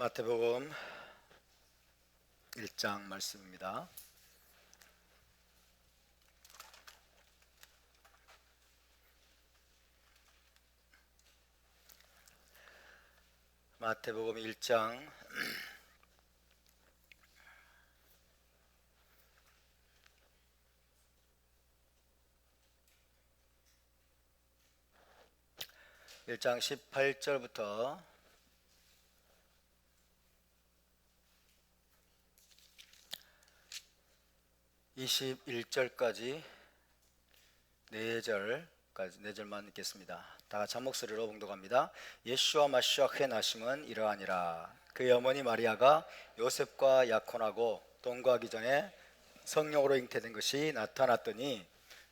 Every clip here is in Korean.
마태복음 1장 말씀입니다. 마태복음 1장 1장 18절부터 21절까지 4절만 읽겠습니다. 다 같이 한 목소리로 봉독합니다. 예수와 마시아 그의 나심은 이러하니라. 그의 어머니 마리아가 요셉과 약혼하고 동거하기 전에 성령으로 잉태된 것이 나타났더니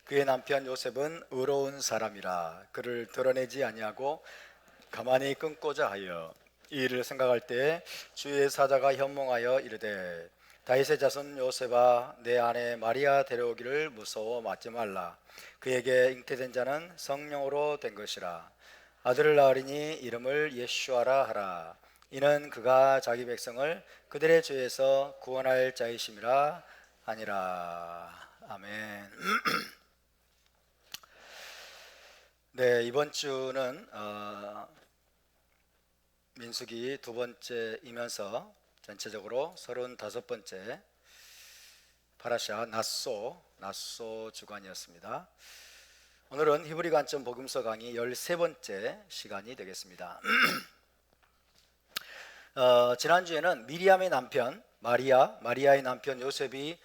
그의 남편 요셉은 의로운 사람이라 그를 드러내지 아니하고 가만히 끊고자 하여 이 일을 생각할 때에 주의 사자가 현몽하여 이르되 다윗의 자손 요셉아 내 아내 마리아 데려오기를 무서워 맞지 말라. 그에게 잉태된 자는 성령으로 된 것이라. 아들을 낳으리니 이름을 예수아라 하라. 이는 그가 자기 백성을 그들의 죄에서 구원할 자이심이라 하니라. 아멘. 네, 이번 주는 민수기 두 번째이면서 전체적으로 35번째 파라샤 나소 주간이었습니다. 오늘은 히브리 관점 복음서 강의 13번째 시간이 되겠습니다. 지난주에는 미리암의 남편 마리아의 남편 요셉이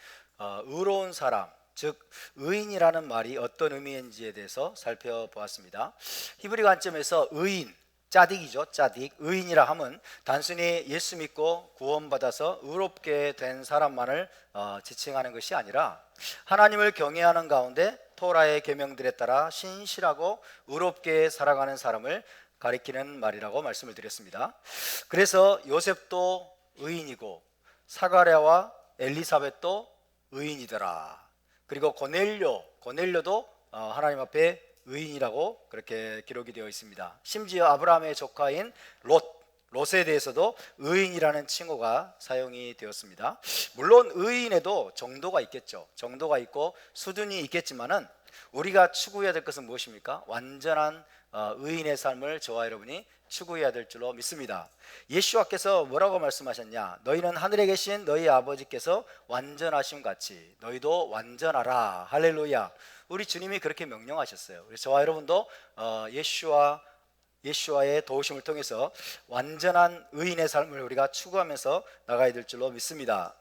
의로운 사람, 즉 의인이라는 말이 어떤 의미인지에 대해서 살펴보았습니다. 히브리 관점에서 의인, 짜딕이죠. 짜딕. 의인이라 함은 단순히 예수 믿고 구원받아서 의롭게 된 사람만을 지칭하는 것이 아니라 하나님을 경외하는 가운데 토라의 계명들에 따라 신실하고 의롭게 살아가는 사람을 가리키는 말이라고 말씀을 드렸습니다. 그래서 요셉도 의인이고 사가랴와 엘리사벳도 의인이더라. 그리고 고넬료도 하나님 앞에 의인이라고 그렇게 기록이 되어 있습니다. 심지어 아브라함의 조카인 롯에 대해서도 의인이라는 칭호가 사용이 되었습니다. 물론 의인에도 정도가 있겠죠. 정도가 있고 수준이 있겠지만은 우리가 추구해야 될 것은 무엇입니까? 완전한 의인의 삶을 저와 여러분이 추구해야 될 줄로 믿습니다. 예수와께서 뭐라고 말씀하셨냐? 너희는 하늘에 계신 너희 아버지께서 완전하심 같이 너희도 완전하라. 할렐루야. 우리 주님이 그렇게 명령하셨어요. 그래서 저와 여러분도 예수와의 도우심을 통해서 완전한 의인의 삶을 우리가 추구하면서 나가야 될 줄로 믿습니다.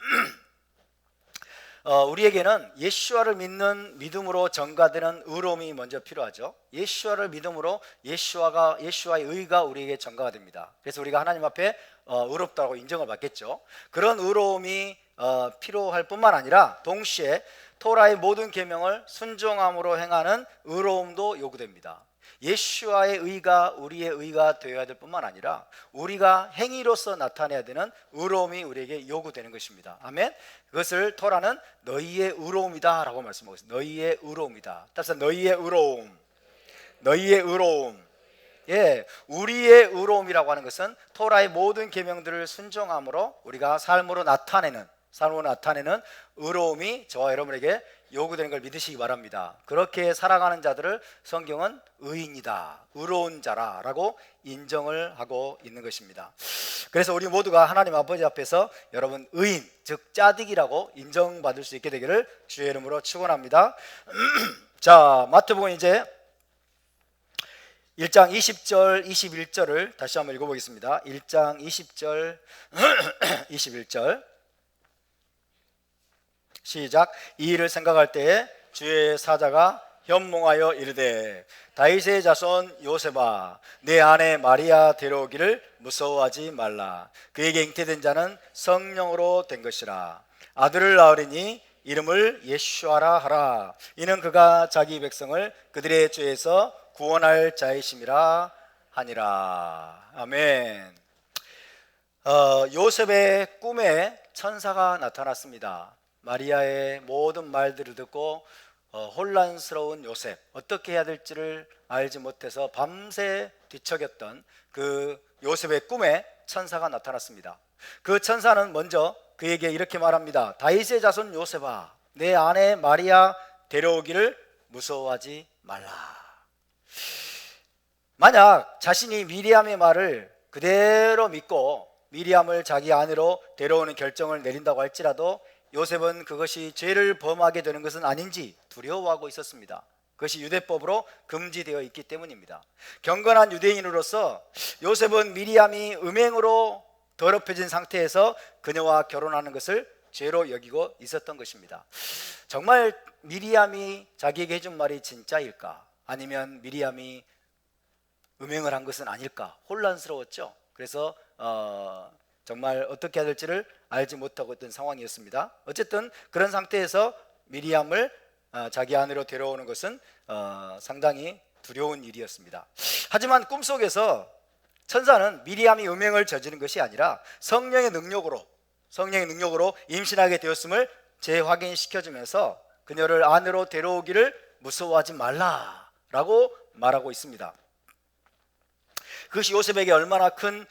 우리에게는 예수와를 믿는 믿음으로 전가되는 의로움이 먼저 필요하죠. 예수와를 믿음으로 예수와의 의가 우리에게 전가가 됩니다. 그래서 우리가 하나님 앞에 의롭다고 인정을 받겠죠. 그런 의로움이 필요할 뿐만 아니라 동시에 토라의 모든 계명을 순종함으로 행하는 의로움도 요구됩니다. 예수와의 의가 우리의 의가 되어야 될 뿐만 아니라 우리가 행위로서 나타내야 되는 의로움이 우리에게 요구되는 것입니다. 아멘. 그것을 토라는 너희의 의로움이다 라고 말씀하고 있습니다. 너희의 의로움이다. 따라서 너희의 의로움. 예, 우리의 의로움이라고 하는 것은 토라의 모든 계명들을 순종함으로 우리가 삶으로 나타내는 의로움이 저와 여러분에게 요구되는 걸 믿으시기 바랍니다. 그렇게 살아가는 자들을 성경은 의인이다, 의로운 자라라고 인정을 하고 있는 것입니다. 그래서 우리 모두가 하나님 아버지 앞에서 여러분 의인, 즉 짜딕이라고 인정받을 수 있게 되기를 주의 이름으로 축원합니다. 자, 마태복음 이제 1장 20절, 21절을 다시 한번 읽어보겠습니다. 1장 20절, 21절 시작. 이 일을 생각할 때에 주의 사자가 현몽하여 이르되 다윗의 자손 요셉아 내 아내 마리아 데려오기를 무서워하지 말라. 그에게 잉태된 자는 성령으로 된 것이라. 아들을 낳으리니 이름을 예수아라 하라. 이는 그가 자기 백성을 그들의 죄에서 구원할 자이심이라 하니라. 아멘. 요셉의 꿈에 천사가 나타났습니다. 마리아의 모든 말들을 듣고 혼란스러운 요셉, 어떻게 해야 될지를 알지 못해서 밤새 뒤척였던 그 요셉의 꿈에 천사가 나타났습니다. 그 천사는 먼저 그에게 이렇게 말합니다. 다윗의 자손 요셉아, 내 아내 마리아 데려오기를 무서워하지 말라. 만약 자신이 미리암의 말을 그대로 믿고 미리암을 자기 아내로 데려오는 결정을 내린다고 할지라도 요셉은 그것이 죄를 범하게 되는 것은 아닌지 두려워하고 있었습니다. 그것이 유대법으로 금지되어 있기 때문입니다. 경건한 유대인으로서 요셉은 미리암이 음행으로 더럽혀진 상태에서 그녀와 결혼하는 것을 죄로 여기고 있었던 것입니다. 정말 미리암이 자기에게 해준 말이 진짜일까? 아니면 미리암이 음행을 한 것은 아닐까? 혼란스러웠죠. 그래서 정말 어떻게 해야 될지를 알지 못하고 있던 상황이었습니다. 어쨌든 그런 상태에서 미리암을 자기 아내로 데려오는 것은 상당히 두려운 일이었습니다. 하지만 꿈속에서 천사는 미리암이 음행을 저지른 것이 아니라 성령의 능력으로 임신하게 되었음을 재확인시켜주면서 그녀를 아내로 데려오기를 무서워하지 말라라고 말하고 있습니다. 그것이 요셉에게 얼마나 큰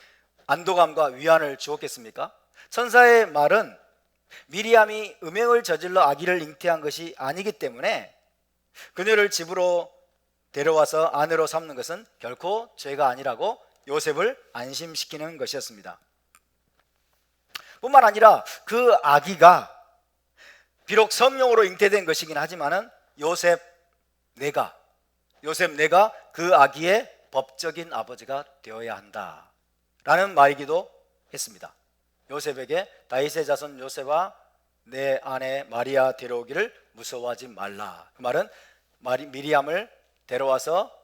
안도감과 위안을 주었겠습니까? 천사의 말은 미리암이 음행을 저질러 아기를 잉태한 것이 아니기 때문에 그녀를 집으로 데려와서 아내로 삼는 것은 결코 죄가 아니라고 요셉을 안심시키는 것이었습니다. 뿐만 아니라 그 아기가 비록 성령으로 잉태된 것이긴 하지만은 요셉 내가 그 아기의 법적인 아버지가 되어야 한다라는 말이기도 했습니다. 요셉에게 다윗의 자손 요셉아, 내 아내 마리아 데려오기를 무서워하지 말라. 그 말은 미리암을 데려와서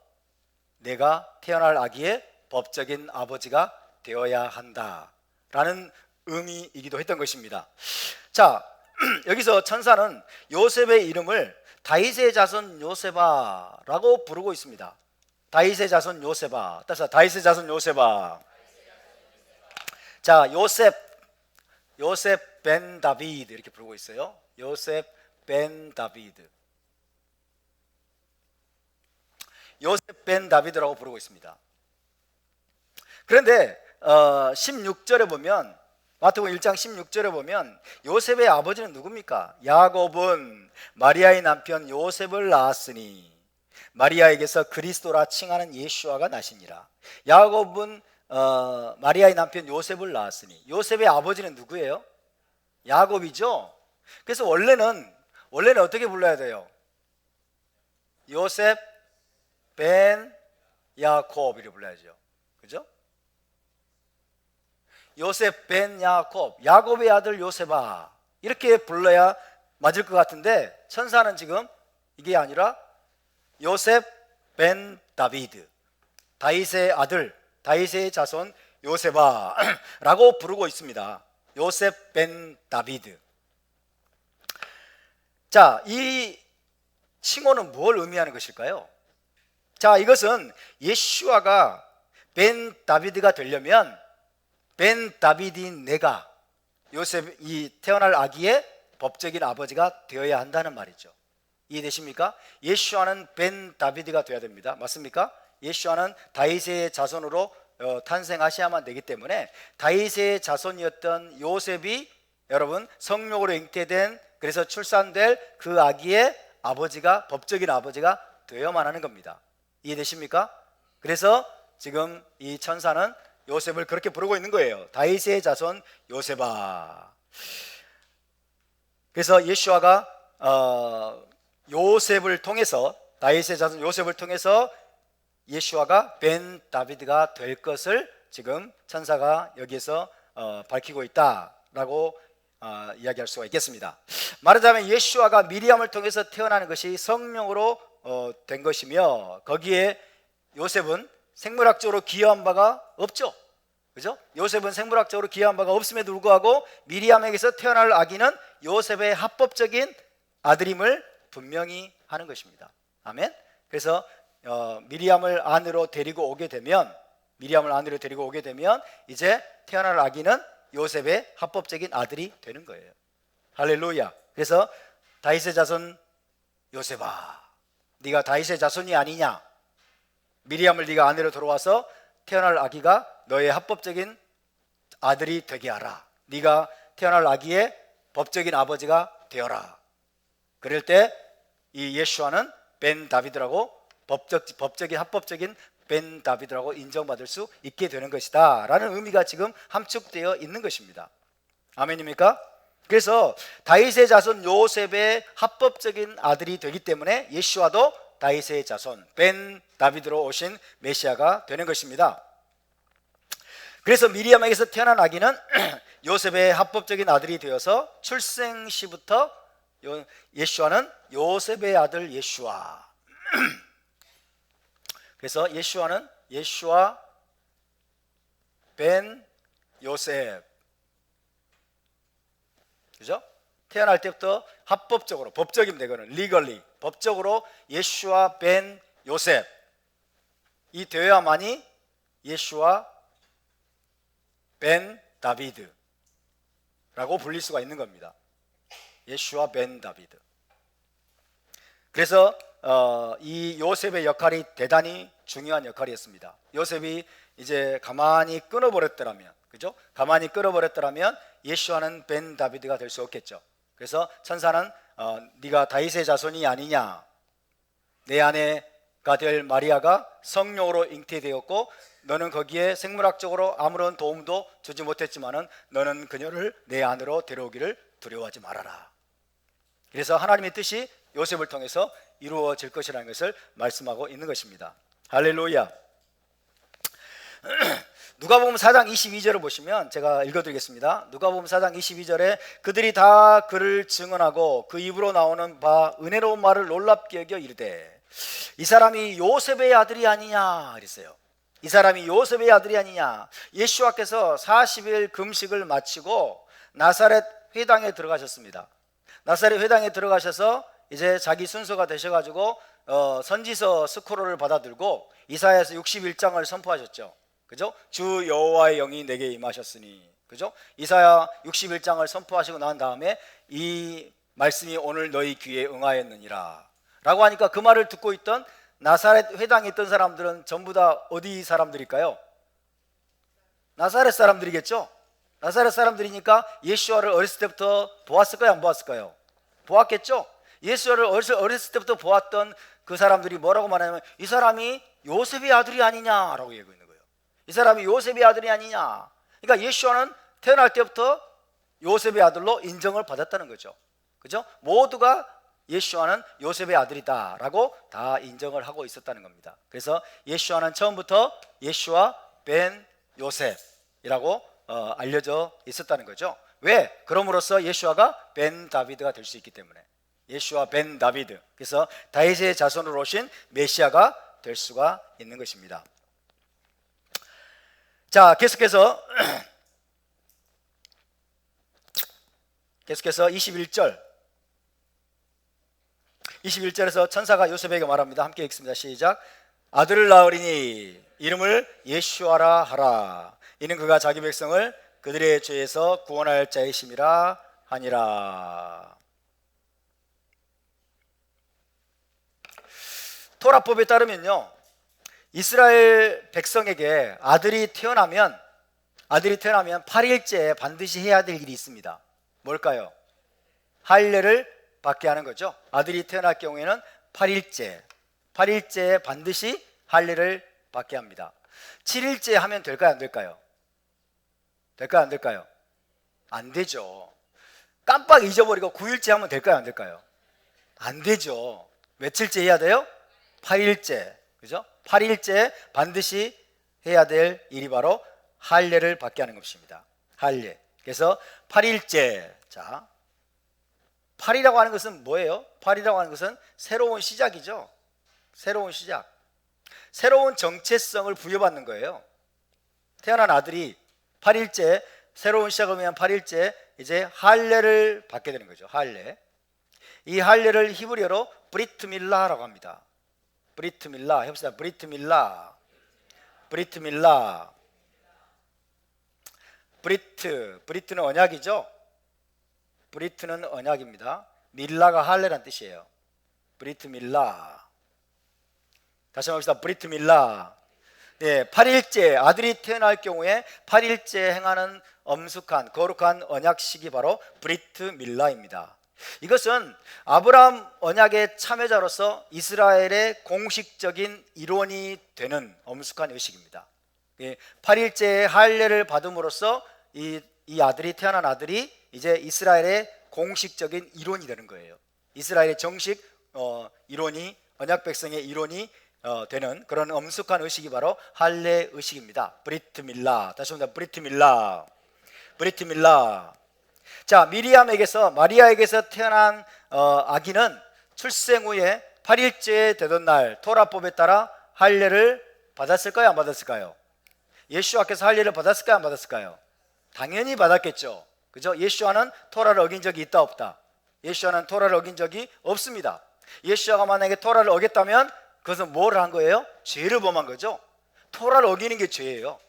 내가 태어날 아기의 법적인 아버지가 되어야 한다라는 의미이기도 했던 것입니다. 자, 여기서 천사는 요셉의 이름을 다윗의 자손 요셉아라고 부르고 있습니다. 다윗의 자손 요셉아. 따라서 다윗의 자손 요셉아. 자, 요셉 벤 다비드 이렇게 부르고 있어요. 요셉 벤 다비드. 요셉 벤 다비드라고 부르고 있습니다. 그런데 16절에 보면, 마태복음 1장 16절에 보면 요셉의 아버지는 누굽니까? 야곱은 마리아의 남편 요셉을 낳았으니 마리아에게서 그리스도라 칭하는 예수아가 나시니라. 야곱은 마리아의 남편 요셉을 낳았으니, 요셉의 아버지는 누구예요? 야곱이죠. 그래서 원래는 어떻게 불러야 돼요? 요셉 벤 야곱 이렇게 불러야죠. 그죠? 요셉 벤 야곱, 야곱의 아들 요셉아, 이렇게 불러야 맞을 것 같은데 천사는 지금 이게 아니라 요셉 벤 다비드, 다윗의 아들, 다윗의 자손 요셉아 라고 부르고 있습니다. 요셉 벤 다비드. 자, 이 칭호는 뭘 의미하는 것일까요? 자, 이것은 예수아가 벤 다비드가 되려면 벤 다비드인 내가 요셉이 태어날 아기의 법적인 아버지가 되어야 한다는 말이죠. 이해되십니까? 예수아는 벤 다비드가 되어야 됩니다. 맞습니까? 예수아는 다윗의 자손으로 탄생하셔야만 되기 때문에 다윗의 자손이었던 요셉이 여러분 성령으로 잉태된, 그래서 출산될 그 아기의 아버지가, 법적인 아버지가 되어야만 하는 겁니다. 이해되십니까? 그래서 지금 이 천사는 요셉을 그렇게 부르고 있는 거예요. 다윗의 자손 요셉아. 그래서 예수아가 요셉을 통해서, 다윗의 자손 요셉을 통해서 예수아가 벤 다비드가 될 것을 지금 천사가 여기에서 밝히고 있다라고 이야기할 수가 있겠습니다. 말하자면 예수아가 미리암을 통해서 태어나는 것이 성령으로 된 것이며, 거기에 요셉은 생물학적으로 기여한 바가 없죠. 그죠? 요셉은 생물학적으로 기여한 바가 없음에도 불구하고 미리암에게서 태어날 아기는 요셉의 합법적인 아들임을 분명히 하는 것입니다. 아멘. 그래서 미리암을 아내로 데리고 오게 되면 이제 태어날 아기는 요셉의 합법적인 아들이 되는 거예요. 할렐루야. 그래서 다윗의 자손 요셉아, 네가 다윗의 자손이 아니냐? 미리암을 네가 아내로 들어와서 태어날 아기가 너의 합법적인 아들이 되게 하라. 네가 태어날 아기의 법적인 아버지가 되어라. 그럴 때 이 예수와는 벤 다비드라고 법적인 합법적인 벤 다비드라고 인정받을 수 있게 되는 것이다 라는 의미가 지금 함축되어 있는 것입니다. 아멘입니까? 그래서 다윗의 자손 요셉의 합법적인 아들이 되기 때문에 예수와도 다윗의 자손 벤 다비드로 오신 메시아가 되는 것입니다. 그래서 미리암에게서 태어난 아기는 요셉의 합법적인 아들이 되어서 출생 시부터 예수와는 요셉의 아들 예수와. 그래서 예수와는 예수와 벤 요셉, 그죠? 태어날 때부터 합법적으로, 법적인 되거는 리걸리 법적으로 예수와 벤 요셉 이 되어야만이 예수와 벤 다비드라고 불릴 수가 있는 겁니다. 예수와 벤 다비드. 그래서 이 요셉의 역할이 대단히 중요한 역할이었습니다. 요셉이 이제 가만히 끊어버렸더라면, 그죠? 가만히 끊어버렸더라면 예수와는 벤 다비드가 될 수 없겠죠. 그래서 천사는 네가 다윗의 자손이 아니냐, 내 아내가 될 마리아가 성령으로 잉태되었고 너는 거기에 생물학적으로 아무런 도움도 주지 못했지만은 너는 그녀를 내 안으로 데려오기를 두려워하지 말아라. 그래서 하나님의 뜻이 요셉을 통해서 이루어질 것이라는 것을 말씀하고 있는 것입니다. 할렐루야. 누가복음 4장 22절을 보시면 제가 읽어드리겠습니다. 누가복음 4장 22절에 그들이 다 그를 증언하고 그 입으로 나오는 바 은혜로운 말을 놀랍게 여겨 이르되 이 사람이 요셉의 아들이 아니냐 그랬어요. 이 사람이 요셉의 아들이 아니냐. 예수와께서 40일 금식을 마치고 나사렛 회당에 들어가셨습니다. 나사렛 회당에 들어가셔서 이제 자기 순서가 되셔가지고 선지서 스크롤을 받아들고 이사야서 61장을 선포하셨죠. 그죠? 주 여호와의 영이 내게 임하셨으니, 그죠? 이사야 61장을 선포하시고 난 다음에 이 말씀이 오늘 너희 귀에 응하였느니라 라고 하니까 그 말을 듣고 있던 나사렛 회당에 있던 사람들은 전부 다 어디 사람들일까요? 나사렛 사람들이겠죠? 나사렛 사람들이니까 예수와를 어렸을 때부터 보았을까요? 안 보았을까요? 보았겠죠? 예수를 어렸을 때부터 보았던 그 사람들이 뭐라고 말하냐면 이 사람이 요셉의 아들이 아니냐라고 얘기하고 있는 거예요. 이 사람이 요셉의 아들이 아니냐. 그러니까 예수와는 태어날 때부터 요셉의 아들로 인정을 받았다는 거죠. 그죠? 모두가 예수와는 요셉의 아들이다라고 다 인정을 하고 있었다는 겁니다. 그래서 예수와는 처음부터 예수와 벤 요셉이라고 알려져 있었다는 거죠. 왜? 그럼으로써 예수와가 벤 다비드가 될 수 있기 때문에. 예수와 벤 다비드. 그래서 다윗의 자손으로 오신 메시아가 될 수가 있는 것입니다. 자, 계속해서 21절에서 천사가 요셉에게 말합니다. 함께 읽습니다. 시작. 아들을 낳으리니 이름을 예수아라 하라. 이는 그가 자기 백성을 그들의 죄에서 구원할 자이심이라 하니라. 토라법에 따르면요, 이스라엘 백성에게 아들이 태어나면 8일째에 반드시 해야 될 일이 있습니다. 뭘까요? 할례를 받게 하는 거죠. 아들이 태어날 경우에는 8일째에 반드시 할례를 받게 합니다. 7일째 하면 될까요? 안 될까요? 될까요? 안 될까요? 안 되죠. 깜빡 잊어버리고 9일째 하면 될까요? 안 될까요? 안 되죠. 며칠째 해야 돼요? 8일째. 그죠? 8일째 반드시 해야 될 일이 바로 할례를 받게 하는 것입니다. 할례. 그래서 8일째. 자, 8이라고 하는 것은 뭐예요? 8이라고 하는 것은 새로운 시작이죠. 새로운 시작. 새로운 정체성을 부여받는 거예요. 태어난 아들이 8일째, 새로운 시작을 위한 8일째 이제 할례를 받게 되는 거죠. 할례. 이 할례를 히브리어로 브리트밀라라고 합니다. 브리트밀라. 해봅시다. 브리트밀라. 브리트는 언약이죠. 브리트는 언약입니다. 밀라가 할례란 뜻이에요. 브리트 밀라. 다시 한번 합시다. 브리트 밀라. 예, 8일째 아들이 태어날 경우에 8일째 행하는 엄숙한 거룩한 언약식이 바로 브리트 밀라입니다. 이것은 아브라함 언약의 참여자로서 이스라엘의 공식적인 일원이 되는 엄숙한 의식입니다. 8일째의 할례를 받음으로써 이 아들이 태어난 아들이 이제 이스라엘의 공식적인 일원이 되는 거예요. 이스라엘의 정식 일원이, 언약 백성의 일원이 되는 그런 엄숙한 의식이 바로 할례 의식입니다. 브리트 밀라. 다시 한번 브리트 밀라. 브리트 밀라. 자, 미리암에게서, 마리아에게서 태어난 아기는 출생 후에 8일째 되던 날 토라법에 따라 할례를 받았을까요? 안 받았을까요? 예수와께서 할례를 받았을까요? 안 받았을까요? 당연히 받았겠죠. 그죠? 예수와는 토라를 어긴 적이 있다 없다? 예수와는 토라를 어긴 적이 없습니다. 예수와가 만약에 토라를 어겼다면 그것은 뭘 한 거예요? 죄를 범한 거죠. 토라를 어기는 게 죄예요.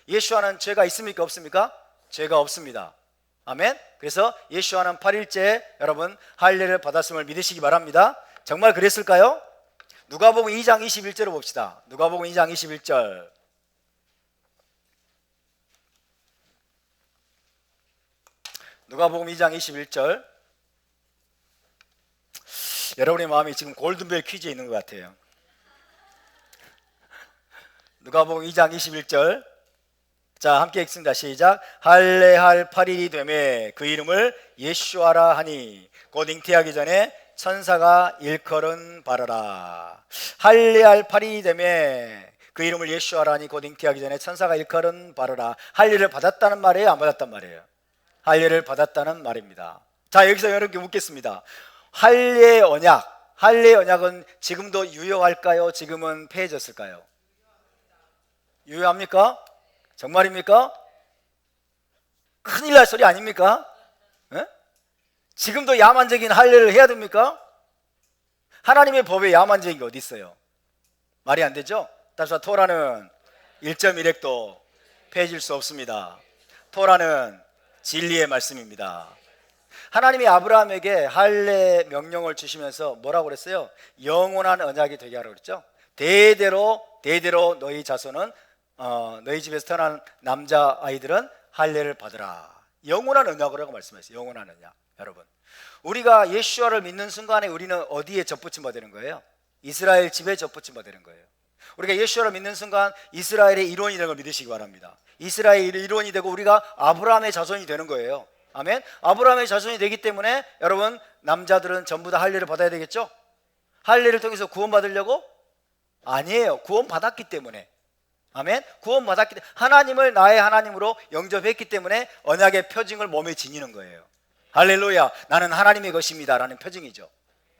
예수와는 죄가 있습니까? 없습니까? 죄가 없습니다. 아멘. 그래서 예수와는 8일째 여러분 할례를 받았음을 믿으시기 바랍니다. 정말 그랬을까요? 누가복음 2장 21절을 봅시다. 누가복음 2장 21절. 누가복음 2장 21절. 여러분의 마음이 지금 골든벨 퀴즈에 있는 것 같아요. 누가복음 2장 21절. 자, 함께 읽습니다. 시작. 할례할 8일이 되매 그 이름을 예수아라 하니 곧 잉태하기 전에 천사가 일컬은 바라라. 할례할 8일이 되매 그 이름을 예수아라 하니 곧 잉태하기 전에 천사가 일컬은 바라라. 할례를 받았다는 말이에요? 안 받았단 말이에요? 할례를 받았다는 말입니다. 자, 여기서 여러분께 묻겠습니다. 할례 언약은 지금도 유효할까요? 지금은 폐해졌을까요? 유효합니까? 정말입니까? 큰일 날 소리 아닙니까? 에? 지금도 야만적인 할례를 해야 됩니까? 하나님의 법에 야만적인 게 어디 있어요? 말이 안 되죠? 따라서 토라는 1.1획도 폐해질 수 없습니다. 토라는 진리의 말씀입니다. 하나님이 아브라함에게 할례 명령을 주시면서 뭐라고 그랬어요? 영원한 언약이 되게 하라고 그랬죠? 대대로 너희 자손은 너희 집에서 태어난 남자 아이들은 할례를 받으라. 영원한 언약이라고 말씀하셨어요. 영원한 언약. 여러분, 우리가 예수와를 믿는 순간에 우리는 어디에 접붙임 받는 거예요? 이스라엘 집에 접붙임 받는 거예요. 우리가 예수와를 믿는 순간 이스라엘의 일원이 되는 걸 믿으시기 바랍니다. 이스라엘의 일원이 되고 우리가 아브라함의 자손이 되는 거예요. 아멘. 아브라함의 자손이 되기 때문에 여러분, 남자들은 전부 다 할례를 받아야 되겠죠? 할례를 통해서 구원받으려고? 아니에요. 구원받았기 때문에. 아멘. 구원받았기 때문에 하나님을 나의 하나님으로 영접했기 때문에 언약의 표징을 몸에 지니는 거예요. 할렐루야. 나는 하나님의 것입니다 라는 표징이죠.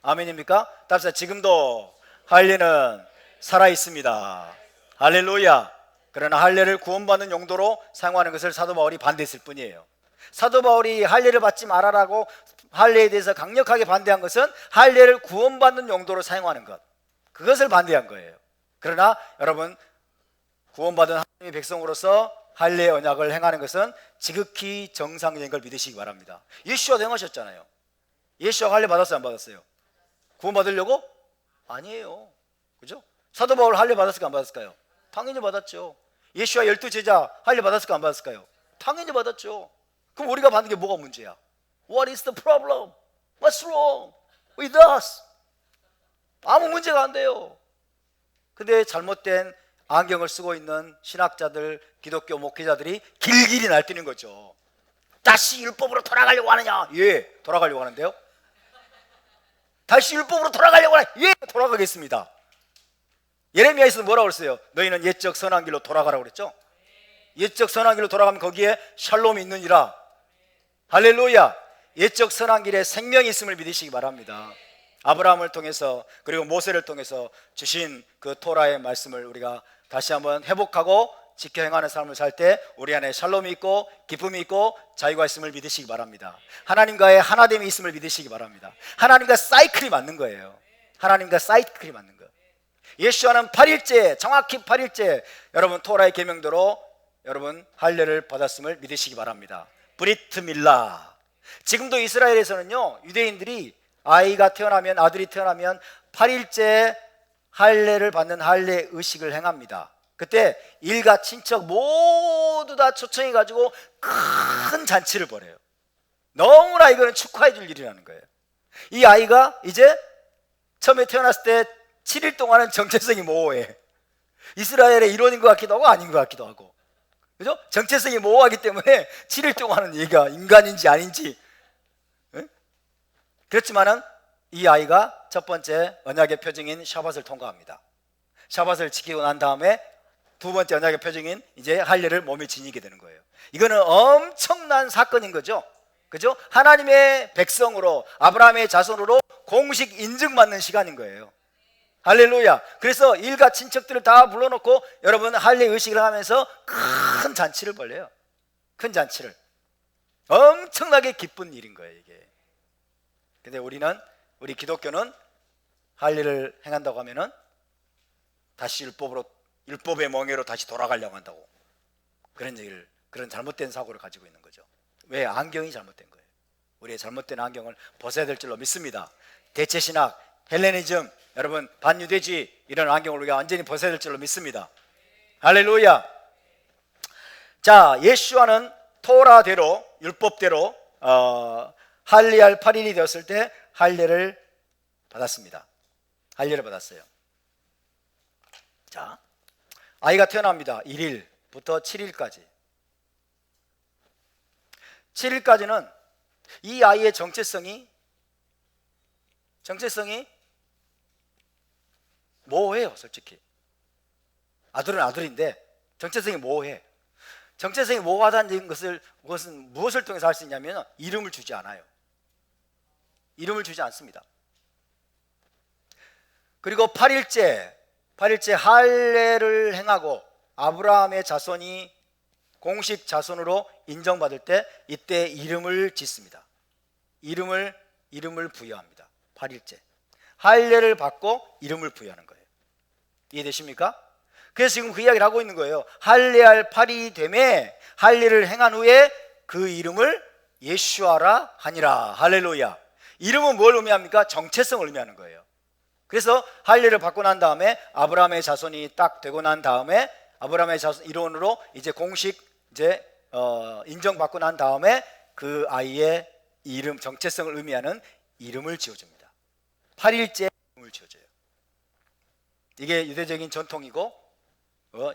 아멘입니까? 답사 지금도 할례는 살아있습니다. 할렐루야. 그러나 할례를 구원받는 용도로 사용하는 것을 사도 바울이 반대했을 뿐이에요. 사도 바울이 할례를 받지 말아라고 할례에 대해서 강력하게 반대한 것은 할례를 구원받는 용도로 사용하는 것, 그것을 반대한 거예요. 그러나 여러분, 구원받은 하나님의 백성으로서 할례 언약을 행하는 것은 지극히 정상적인 걸 믿으시기 바랍니다. 예수와도 행하셨잖아요. 예수와 할례 받았어요? 안 받았어요? 구원받으려고? 아니에요. 그죠? 사도 바울 할례 받았을까 안 받았을까요? 당연히 받았죠. 예수와 12제자 할례 받았을까 안 받았을까요? 당연히 받았죠. 그럼 우리가 받는 게 뭐가 문제야? What is the problem? What's wrong with us? 아무 문제가 안 돼요. 근데 잘못된 안경을 쓰고 있는 신학자들, 기독교 목회자들이 길길이 날뛰는 거죠. 다시 율법으로 돌아가려고 하느냐? 예, 돌아가려고 하는데요. 다시 율법으로 돌아가려고 하느냐? 예, 돌아가겠습니다. 예레미야에서 뭐라고 그랬어요? 너희는 옛적 선한 길로 돌아가라고 그랬죠? 옛적 선한 길로 돌아가면 거기에 샬롬이 있느니라. 할렐루야. 옛적 선한 길에 생명이 있음을 믿으시기 바랍니다. 아브라함을 통해서 그리고 모세를 통해서 주신 그 토라의 말씀을 우리가 다시 한번 회복하고 지켜 행하는 삶을 살 때 우리 안에 샬롬이 있고 기쁨이 있고 자유가 있음을 믿으시기 바랍니다. 하나님과의 하나됨이 있음을 믿으시기 바랍니다. 하나님과 사이클이 맞는 거예요. 하나님과 사이클이 맞는 거예요. 예수와는 8일째, 정확히 8일째 여러분 토라의 계명대로 여러분 할례를 받았음을 믿으시기 바랍니다. 브리트 밀라. 지금도 이스라엘에서는요, 유대인들이 아이가 태어나면, 아들이 태어나면 8일째 할례를 받는 할례 의식을 행합니다. 그때 일가 친척 모두 다 초청해 가지고 큰 잔치를 벌여요. 너무나 이거는 축하해 줄 일이라는 거예요. 이 아이가 이제 처음에 태어났을 때 7일 동안은 정체성이 모호해. 이스라엘의 일원인 것 같기도 하고 아닌 것 같기도 하고, 그죠? 정체성이 모호하기 때문에 7일 동안은 얘가 인간인지 아닌지. 그렇지만은 이 아이가 첫 번째 언약의 표징인 샤밧을 통과합니다. 샤밧을 지키고 난 다음에 두 번째 언약의 표징인 이제 할례를 몸에 지니게 되는 거예요. 이거는 엄청난 사건인 거죠. 그죠? 하나님의 백성으로, 아브라함의 자손으로 공식 인증받는 시간인 거예요. 할렐루야. 그래서 일가 친척들을 다 불러놓고 여러분 할례 의식을 하면서 큰 잔치를 벌려요. 큰 잔치를. 엄청나게 기쁜 일인 거예요, 이게. 근데 우리 기독교는 할례를 행한다고 하면은 다시 율법의 멍에로 다시 돌아가려고 한다고, 그런 잘못된 사고를 가지고 있는 거죠. 왜? 안경이 잘못된 거예요. 우리의 잘못된 안경을 벗어야 될 줄로 믿습니다. 대체신학, 헬레니즘, 여러분 반유대주의, 이런 안경을 우리가 완전히 벗어야 될 줄로 믿습니다. 할렐루야. 자, 예수와는 토라대로, 율법대로 할례할 8일이 되었을 때 할례를 받았습니다. 할례를 받았어요. 자, 아이가 태어납니다. 1일부터 7일까지. 7일까지는 이 아이의 정체성이 모호해요. 솔직히 아들은 아들인데 정체성이 모호해. 정체성이 모호하다는 그것은 무엇을 통해서 할 수 있냐면 이름을 주지 않아요. 이름을 주지 않습니다. 그리고 8일째 할례를 행하고 아브라함의 자손이 공식 자손으로 인정받을 때 이때 이름을 짓습니다. 이름을 부여합니다. 8일째 할례를 받고 이름을 부여하는 거예요. 이해되십니까? 그래서 지금 그 이야기를 하고 있는 거예요. 할례할 8일이 되매 할례를 행한 후에 그 이름을 예수아라 하니라. 할렐루야. 이름은 뭘 의미합니까? 정체성을 의미하는 거예요. 그래서 할례를 받고 난 다음에 아브라함의 자손이 딱 되고 난 다음에 아브라함의 자손 일원으로 이제 공식 인정받고 난 다음에 그 아이의 이름, 정체성을 의미하는 이름을 지어줍니다. 8일째 이름을 지어줘요. 이게 유대적인 전통이고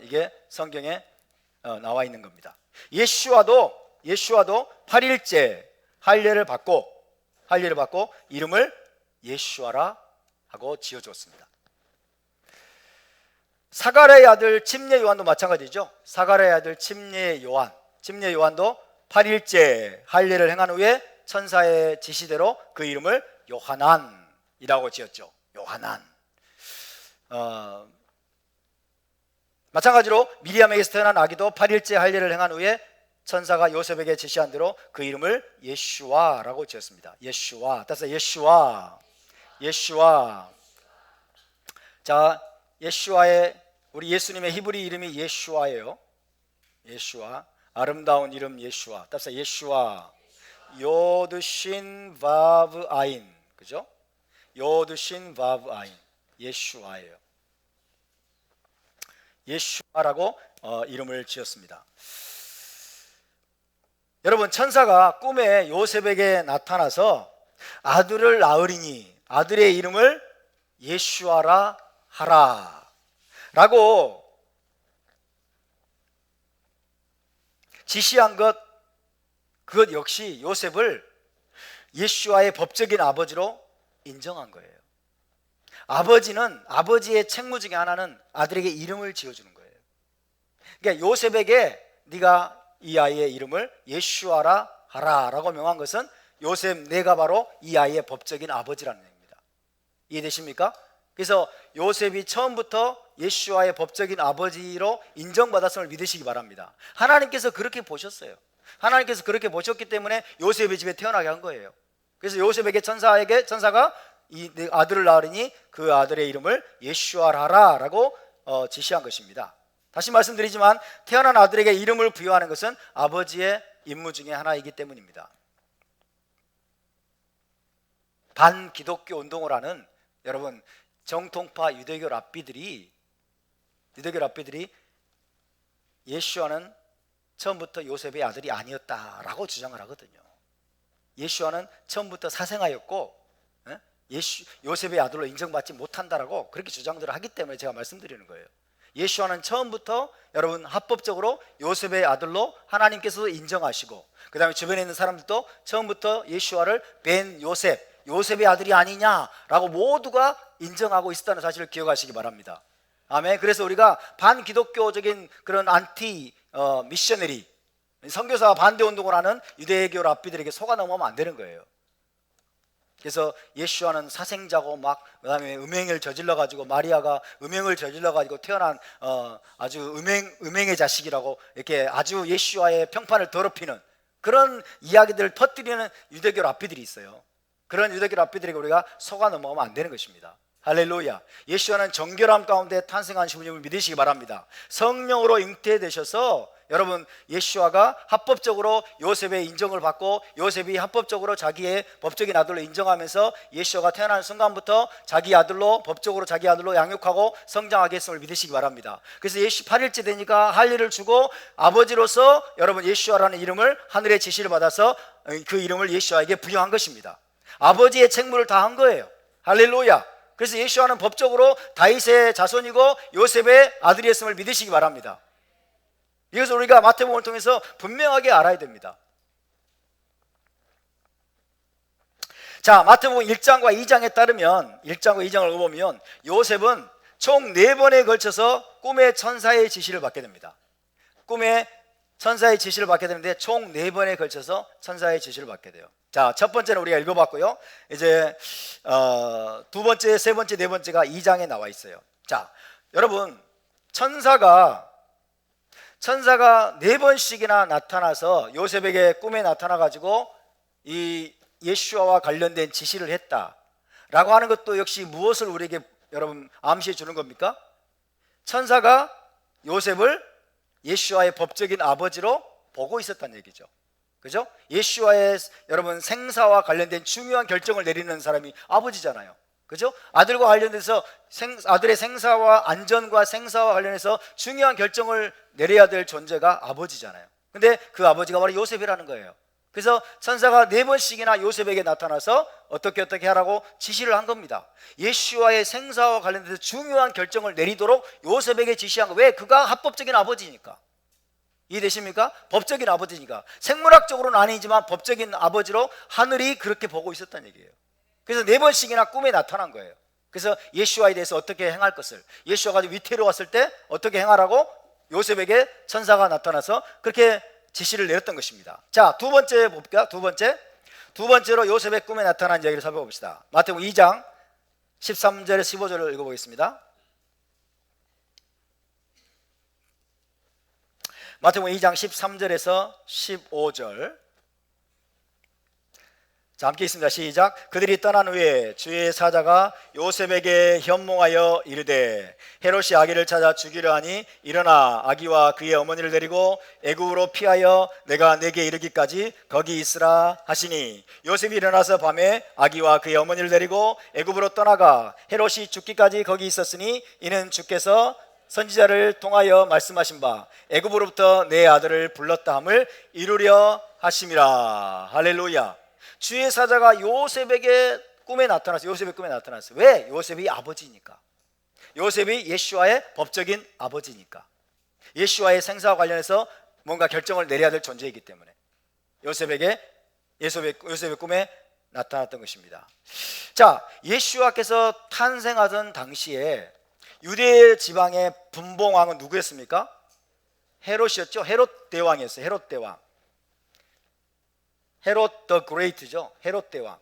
이게 성경에 나와 있는 겁니다. 예수와도 8일째 할례를 받고 이름을 예수아라 하고 지어줬습니다. 사가랴의 아들 침례 요한도 마찬가지죠. 사가랴의 아들 침례 요한도 8일째 할례를 행한 후에 천사의 지시대로 그 이름을 요하난이라고 지었죠. 요하난. 마찬가지로 미리암에게서 태어난 아기도 8일째 할례를 행한 후에 천사가 요셉에게 지시한 대로 그 이름을 예슈아라고 지었습니다. 예슈아. 따라서 예슈아. 자, 예슈아의 우리 예수님의 히브리 이름이 예슈아예요. 예슈아. 아름다운 이름 예슈아. 따라서 예슈아. 요드신 바브 아인. 그죠? 요드신 바브 아인. 예슈아예요. 예슈아라고 이름을 지었습니다. 여러분, 천사가 꿈에 요셉에게 나타나서 아들을 낳으리니 아들의 이름을 예슈아라 하라 라고 지시한 그것 역시 요셉을 예슈아의 법적인 아버지로 인정한 거예요. 아버지의 책무 중에 하나는 아들에게 이름을 지어주는 거예요. 그러니까 요셉에게 네가 이 아이의 이름을 예슈아라 하라 라고 명한 것은 요셉 내가 바로 이 아이의 법적인 아버지라는 얘기입니다. 이해되십니까? 그래서 요셉이 처음부터 예슈아의 법적인 아버지로 인정받았음을 믿으시기 바랍니다. 하나님께서 그렇게 보셨어요. 하나님께서 그렇게 보셨기 때문에 요셉의 집에 태어나게 한 거예요. 그래서 요셉에게 천사가 이 아들을 낳으리니 그 아들의 이름을 예슈아라 라고 지시한 것입니다. 다시 말씀드리지만 태어난 아들에게 이름을 부여하는 것은 아버지의 임무 중에 하나이기 때문입니다. 반기독교 운동을 하는 여러분, 정통파 유대교 랍비들이 예수와는 처음부터 요셉의 아들이 아니었다라고 주장을 하거든요. 예수와는 처음부터 사생아였고 요셉의 아들로 인정받지 못한다라고 그렇게 주장들을 하기 때문에 제가 말씀드리는 거예요. 예수와는 처음부터 여러분 합법적으로 요셉의 아들로 하나님께서도 인정하시고, 그 다음에 주변에 있는 사람들도 처음부터 예수와를 벤 요셉의 아들이 아니냐라고 모두가 인정하고 있었다는 사실을 기억하시기 바랍니다. 아멘. 그래서 우리가 반기독교적인 그런 안티 미셔너리, 선교사 반대 운동을 하는 유대교 랍비들에게 속아 넘어가면 안 되는 거예요. 그래서 예수와는 사생자고 그다음에 음행을 저질러 가지고 마리아가 음행을 저질러 가지고 태어난 아주 음행의 자식이라고 이렇게 아주 예수와의 평판을 더럽히는 그런 이야기들을 퍼뜨리는 유대교 랍비들이 있어요. 그런 유대교 랍비들에게 우리가 속아 넘어가면 안 되는 것입니다. 할렐루야. 예수와는 정결함 가운데 탄생하신 분임을 믿으시기 바랍니다. 성령으로 잉태되셔서 여러분 예수와가 합법적으로 요셉의 인정을 받고, 요셉이 합법적으로 자기의 법적인 아들로 인정하면서 예수와가 태어나는 순간부터 법적으로 자기 아들로 양육하고 성장하게 했음을 믿으시기 바랍니다. 그래서 예수 8일째 되니까 할 일을 주고 아버지로서 여러분 예수와라는 이름을 하늘의 지시를 받아서 그 이름을 예수와에게 부여한 것입니다. 아버지의 책무를 다 한 거예요. 할렐루야. 그래서 예수와는 법적으로 다윗의 자손이고 요셉의 아들이었음을 믿으시기 바랍니다. 이것을 우리가 마태복음을 통해서 분명하게 알아야 됩니다. 자, 마태복음 1장과 2장에 따르면 1장과 2장을 보면 요셉은 총 4번에 걸쳐서 꿈의 천사의 지시를 받게 됩니다. 꿈의 천사의 지시를 받게 되는데 총 4번에 걸쳐서 천사의 지시를 받게 돼요. 자, 첫 번째는 우리가 읽어봤고요. 이제 두 번째, 세 번째, 네 번째가 2장에 나와 있어요. 자, 여러분 천사가 4번씩이나 나타나서 요셉에게 꿈에 나타나 가지고 이 예수와와 관련된 지시를 했다라고 하는 것도 역시 무엇을 우리에게 여러분 암시해 주는 겁니까? 천사가 요셉을 예수와의 법적인 아버지로 보고 있었다는 얘기죠. 그죠? 예수와의 여러분 생사와 관련된 중요한 결정을 내리는 사람이 아버지잖아요. 그죠? 아들과 관련해서 아들의 생사와 안전과 생사와 관련해서 중요한 결정을 내려야 될 존재가 아버지잖아요. 근데 그 아버지가 바로 요셉이라는 거예요. 그래서 천사가 4번씩이나 요셉에게 나타나서 어떻게 하라고 지시를 한 겁니다. 예수와의 생사와 관련해서 중요한 결정을 내리도록 요셉에게 지시한 거. 왜? 그가 합법적인 아버지니까. 이해되십니까? 법적인 아버지니까. 생물학적으로는 아니지만 법적인 아버지로 하늘이 그렇게 보고 있었다는 얘기예요. 그래서 4번씩이나 꿈에 나타난 거예요. 그래서 예수와에 대해서 어떻게 행할 것을, 예수와가 위태로웠을 때 어떻게 행하라고 요셉에게 천사가 나타나서 그렇게 지시를 내렸던 것입니다. 자, 두 번째 볼까? 두 번째로 요셉의 꿈에 나타난 이야기를 살펴봅시다. 마태복음 2장 13절에서 15절을 읽어보겠습니다. 마태복음 2장 13절에서 15절. 자, 함께 있습니다. 시작. 그들이 떠난 후에 주의 사자가 요셉에게 현몽하여 이르되 헤롯이 아기를 찾아 죽이려 하니 일어나 아기와 그의 어머니를 데리고 애굽으로 피하여 내가 내게 이르기까지 거기 있으라 하시니 요셉이 일어나서 밤에 아기와 그의 어머니를 데리고 애굽으로 떠나가 헤롯이 죽기까지 거기 있었으니 이는 주께서 선지자를 통하여 말씀하신 바 애굽으로부터 내 아들을 불렀다 함을 이루려 하심이라. 할렐루야. 주의 사자가 요셉의 꿈에 나타났어요. 왜? 요셉이 아버지니까. 요셉이 예수와의 법적인 아버지니까. 예수와의 생사와 관련해서 뭔가 결정을 내려야 될 존재이기 때문에 요셉의 꿈에 나타났던 것입니다. 자, 예수와께서 탄생하던 당시에 유대 지방의 분봉왕은 누구였습니까? 헤롯이었죠. 헤롯 대왕이었어요. 헤롯 대왕. 헤롯 더 그레이트죠. 헤롯 대왕.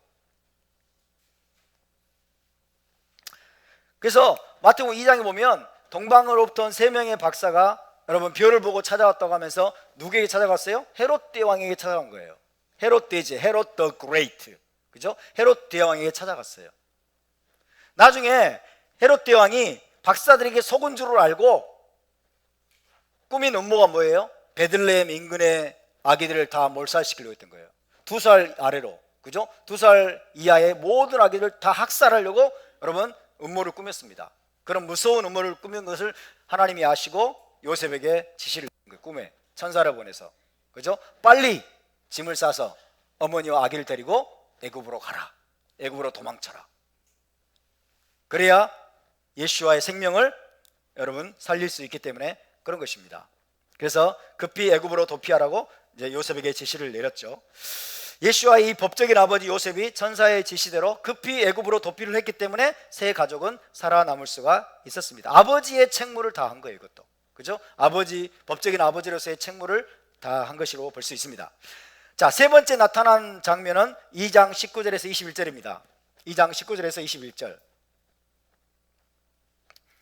그래서 마태복음 2장에 보면 동방으로부터 온 3명의 박사가 여러분 별을 보고 찾아왔다고 하면서 누구에게 찾아갔어요? 헤롯 대왕에게 찾아간 거예요. 헤롯 대제, 헤롯 더 그레이트. 그죠? 헤롯 대왕에게 찾아갔어요. 나중에 헤롯 대왕이 박사들에게 속은 줄을 알고 꾸민 음모가 뭐예요? 베들레헴 인근의 아기들을 다 몰살시키려고 했던 거예요. 2살 아래로, 그죠? 2살 이하의 모든 아기를 다 학살하려고 여러분 음모를 꾸몄습니다. 그런 무서운 음모를 꾸민 것을 하나님이 아시고 요셉에게 지시를 준 거예요. 꿈에 천사를 보내서, 그죠? 빨리 짐을 싸서 어머니와 아기를 데리고 애굽으로 가라. 애굽으로 도망쳐라. 그래야 예수와의 생명을 여러분 살릴 수 있기 때문에 그런 것입니다. 그래서 급히 애굽으로 도피하라고 이제 요셉에게 지시를 내렸죠. 예수와의 이 법적인 아버지 요셉이 천사의 지시대로 급히 애굽으로 도피를 했기 때문에 세 가족은 살아남을 수가 있었습니다. 아버지의 책무를 다한 거예요, 이것도. 그죠? 아버지, 법적인 아버지로서의 책무를 다한 것으로 볼 수 있습니다. 자, 세 번째 나타난 장면은 2장 19절에서 21절입니다. 2장 19절에서 21절.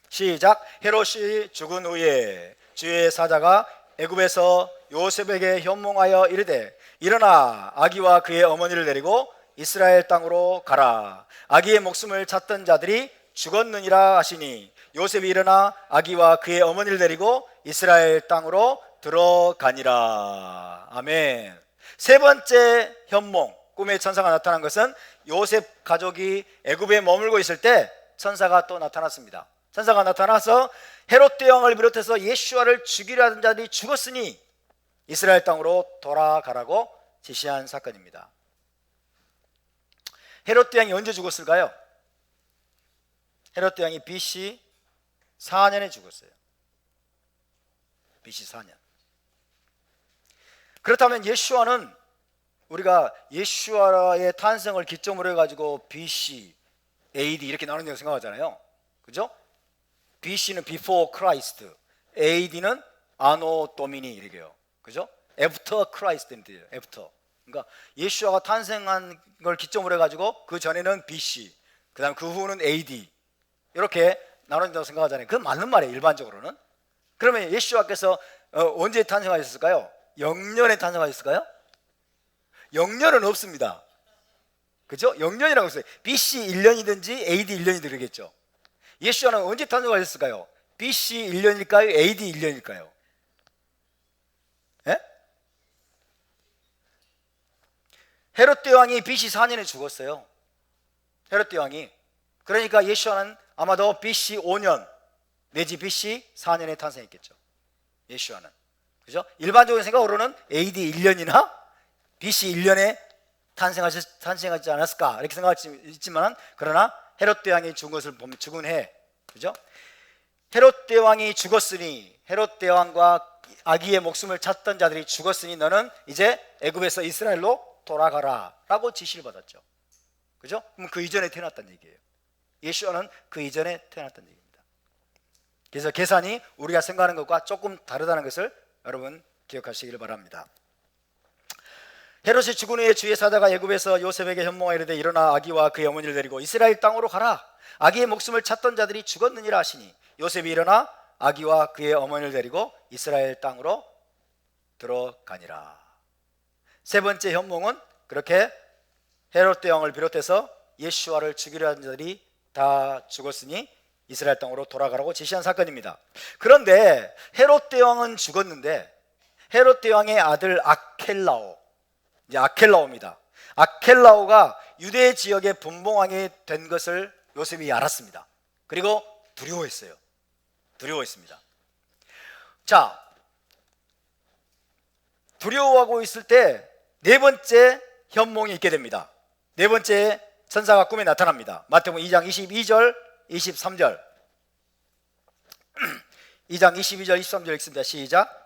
시작. 헤롯이 죽은 후에 주의 사자가 애굽에서 요셉에게 현몽하여 이르되 일어나 아기와 그의 어머니를 데리고 이스라엘 땅으로 가라. 아기의 목숨을 찾던 자들이 죽었느니라 하시니 요셉이 일어나 아기와 그의 어머니를 데리고 이스라엘 땅으로 들어가니라. 아멘. 세 번째 현몽, 꿈의 천사가 나타난 것은 요셉 가족이 애굽에 머물고 있을 때 천사가 또 나타났습니다. 천사가 나타나서 헤롯 대왕을 비롯해서 예수와를 죽이려 하던 자들이 죽었으니 이스라엘 땅으로 돌아가라고 지시한 사건입니다. 헤롯 대왕이 언제 죽었을까요? 헤롯 대왕이 BC 4년에 죽었어요. BC 4년. 그렇다면 예수와는 우리가 예수와의 탄생을 기점으로 해가지고 BC, AD 이렇게 나눈다고 생각하잖아요. 그죠? BC는 before Christ, AD는 anno domini 이래요. 그죠? after Christ인데요. after. 그러니까 예수와가 탄생한 걸 기점으로 해가지고 그 전에는 BC, 그다음 그 후는 AD 이렇게 나눈다고 생각하잖아요. 그건 맞는 말이에요, 일반적으로는. 그러면 예수와께서 언제 탄생하셨을까요? 영년에 탄생하셨을까요? 영년은 없습니다. 그죠? 영년이라고 했어요. BC 1년이든지 AD 1년이든 그러겠죠. 예수와는 언제 탄생하셨을까요? BC 1년일까요? AD 1년일까요? 예? 헤롯 대왕이 BC 4년에 죽었어요. 헤롯 대왕이. 그러니까 예수와는 아마도 BC 5년 내지 BC 4년에 탄생했겠죠. 예수와는. 그죠? 일반적인 생각으로는 AD 1년이나 BC 1년에 탄생하지 않았을까 이렇게 생각할 수 있지만, 그러나 헤롯 대왕이 죽은 것을 보면 죽은 해, 그죠? 헤롯 대왕이 죽었으니, 헤롯 대왕과 아기의 목숨을 찾던 자들이 죽었으니 너는 이제 애굽에서 이스라엘로 돌아가라 라고 지시를 받았죠. 그죠? 그럼 그 이전에 태어났다는 얘기예요. 예수와는 그 이전에 태어났다는 얘기입니다. 그래서 계산이 우리가 생각하는 것과 조금 다르다는 것을 여러분 기억하시기를 바랍니다. 헤롯이 죽은 후에 주의 사자가 애굽에서 요셉에게 현몽하여 이르되 일어나 아기와 그의 어머니를 데리고 이스라엘 땅으로 가라. 아기의 목숨을 찾던 자들이 죽었느니라 하시니 요셉이 일어나 아기와 그의 어머니를 데리고 이스라엘 땅으로 들어가니라. 세 번째 현몽은 그렇게 헤롯 대왕을 비롯해서 예수와를 죽이려 하는 자들이 다 죽었으니 이스라엘 땅으로 돌아가라고 지시한 사건입니다. 그런데 헤롯 대왕은 죽었는데 헤롯 대왕의 아들 아켈라오, 이제 아켈라오입니다. 아켈라오가 유대 지역의 분봉왕이 된 것을 요셉이 알았습니다. 그리고 두려워했어요. 두려워했습니다. 자, 두려워하고 있을 때 네 번째 현몽이 있게 됩니다. 네 번째 천사가 꿈에 나타납니다. 마태복음 2장 22절 23절 2장 22절 23절 읽습니다. 시작.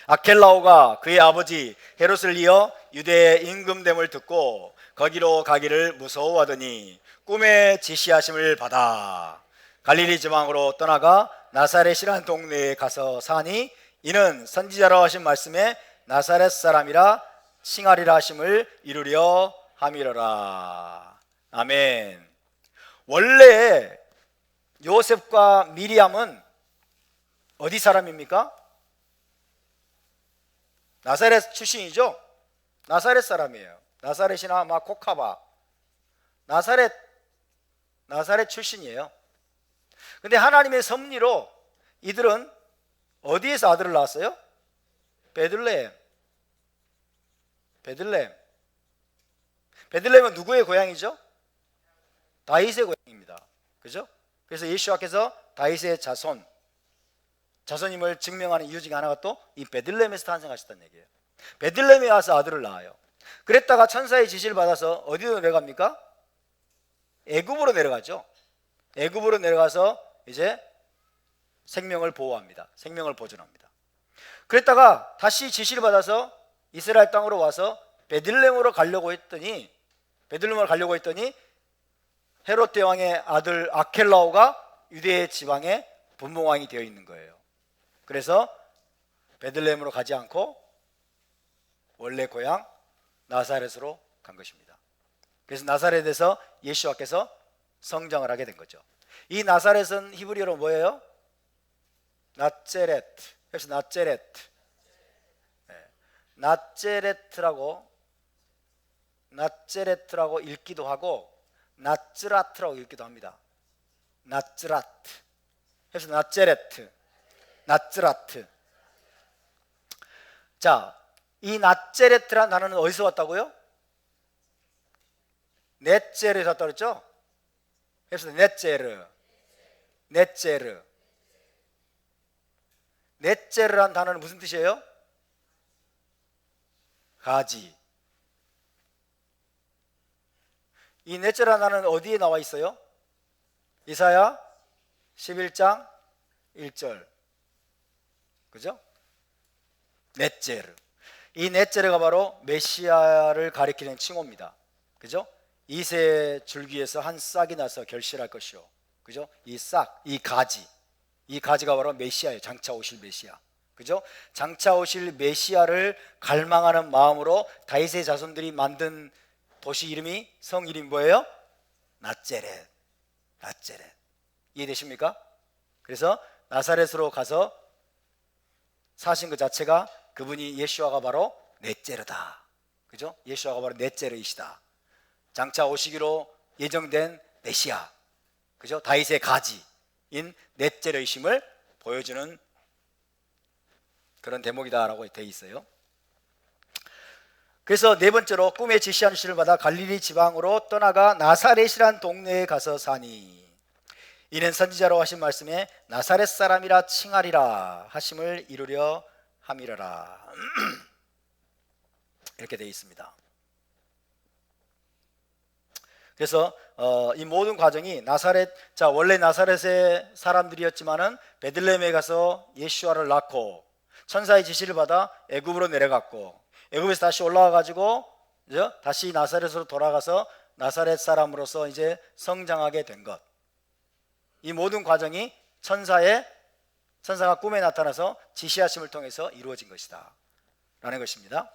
아켈라오가 그의 아버지 헤롯을 이어 유대의 임금됨을 듣고 거기로 가기를 무서워하더니 꿈에 지시하심을 받아 갈릴리 지방으로 떠나가 나사렛이라는 동네에 가서 사니 이는 선지자라고 하신 말씀에 나사렛 사람이라 칭하리라 하심을 이루려 함이로라. 아멘. 원래 요셉과 미리암은 어디 사람입니까? 나사렛 출신이죠. 나사렛 사람이에요. 나사렛이나 막 코카바, 나사렛 출신이에요. 근데 하나님의 섭리로 이들은 어디에서 아들을 낳았어요? 베들레헴. 베들레헴은 누구의 고향이죠? 다윗의 고향입니다. 그죠? 그래서 예수와께서 다윗의 자손임을 증명하는 이유 중에 하나가 또 이 베들레헴에서 탄생하셨다는 얘기예요. 베들레헴에 와서 아들을 낳아요. 그랬다가 천사의 지시를 받아서 어디로 내려갑니까? 애굽으로 내려가죠. 애굽으로 내려가서 이제 생명을 보호합니다. 생명을 보존합니다. 그랬다가 다시 지시를 받아서 이스라엘 땅으로 와서 베들레헴으로 가려고 했더니 헤롯 대왕의 아들 아켈라오가 유대 지방의 분봉왕이 되어 있는 거예요. 그래서 베들레헴으로 가지 않고 원래 고향 나사렛으로 간 것입니다. 그래서 나사렛에서 예수와께서 성장을 하게 된 거죠. 이 나사렛은 히브리어로 뭐예요? 나ጼ렛. 그래서 나ጼ레트라고 읽기도 하고 나츠라트라고 읽기도 합니다. 나츠라트. 그래서 나츠라트. 자, 이 나츠레트란 단어는 어디서 왔다고요? 넷제르에서 왔다고 그랬죠? 그래서 넷제르란 단어는 무슨 뜻이에요? 가지. 이 넷제르란 단어는 어디에 나와 있어요? 이사야 11장 1절. 그죠? 넷제르. 이 넷제르가 바로 메시아를 가리키는 칭호입니다. 그죠? 이새 줄기에서 한 싹이 나서 결실할 것이요. 그죠? 이 싹, 이 가지가 바로 메시아예요. 장차 오실 메시아. 그죠? 장차 오실 메시아를 갈망하는 마음으로 다윗의 자손들이 만든 도시 이름이, 성 이름이 뭐예요? 나ጼ렛. 이해되십니까? 그래서 나사렛으로 가서 사신 것 자체가 그분이 예수와가 바로 넷제르다. 그죠? 예수와가 바로 넷제르이시다. 장차 오시기로 예정된 메시아. 그죠? 다윗의 가지인 넷제르이심을 보여주는 그런 대목이다라고 되어 있어요. 그래서 네 번째로 꿈에 지시하는 시를 받아 갈릴리 지방으로 떠나가 나사렛이란 동네에 가서 사니 이는 선지자로 하신 말씀에 나사렛 사람이라 칭하리라 하심을 이루려 함이라라. 이렇게 되어 있습니다. 그래서 이 모든 과정이 원래 나사렛의 사람들이었지만은 베들레헴에 가서 예수와를 낳고 천사의 지시를 받아 애굽으로 내려갔고 애굽에서 다시 올라와 가지고 다시 나사렛으로 돌아가서 나사렛 사람으로서 이제 성장하게 된 것. 이 모든 과정이 천사가 꿈에 나타나서 지시하심을 통해서 이루어진 것이다 라는 것입니다.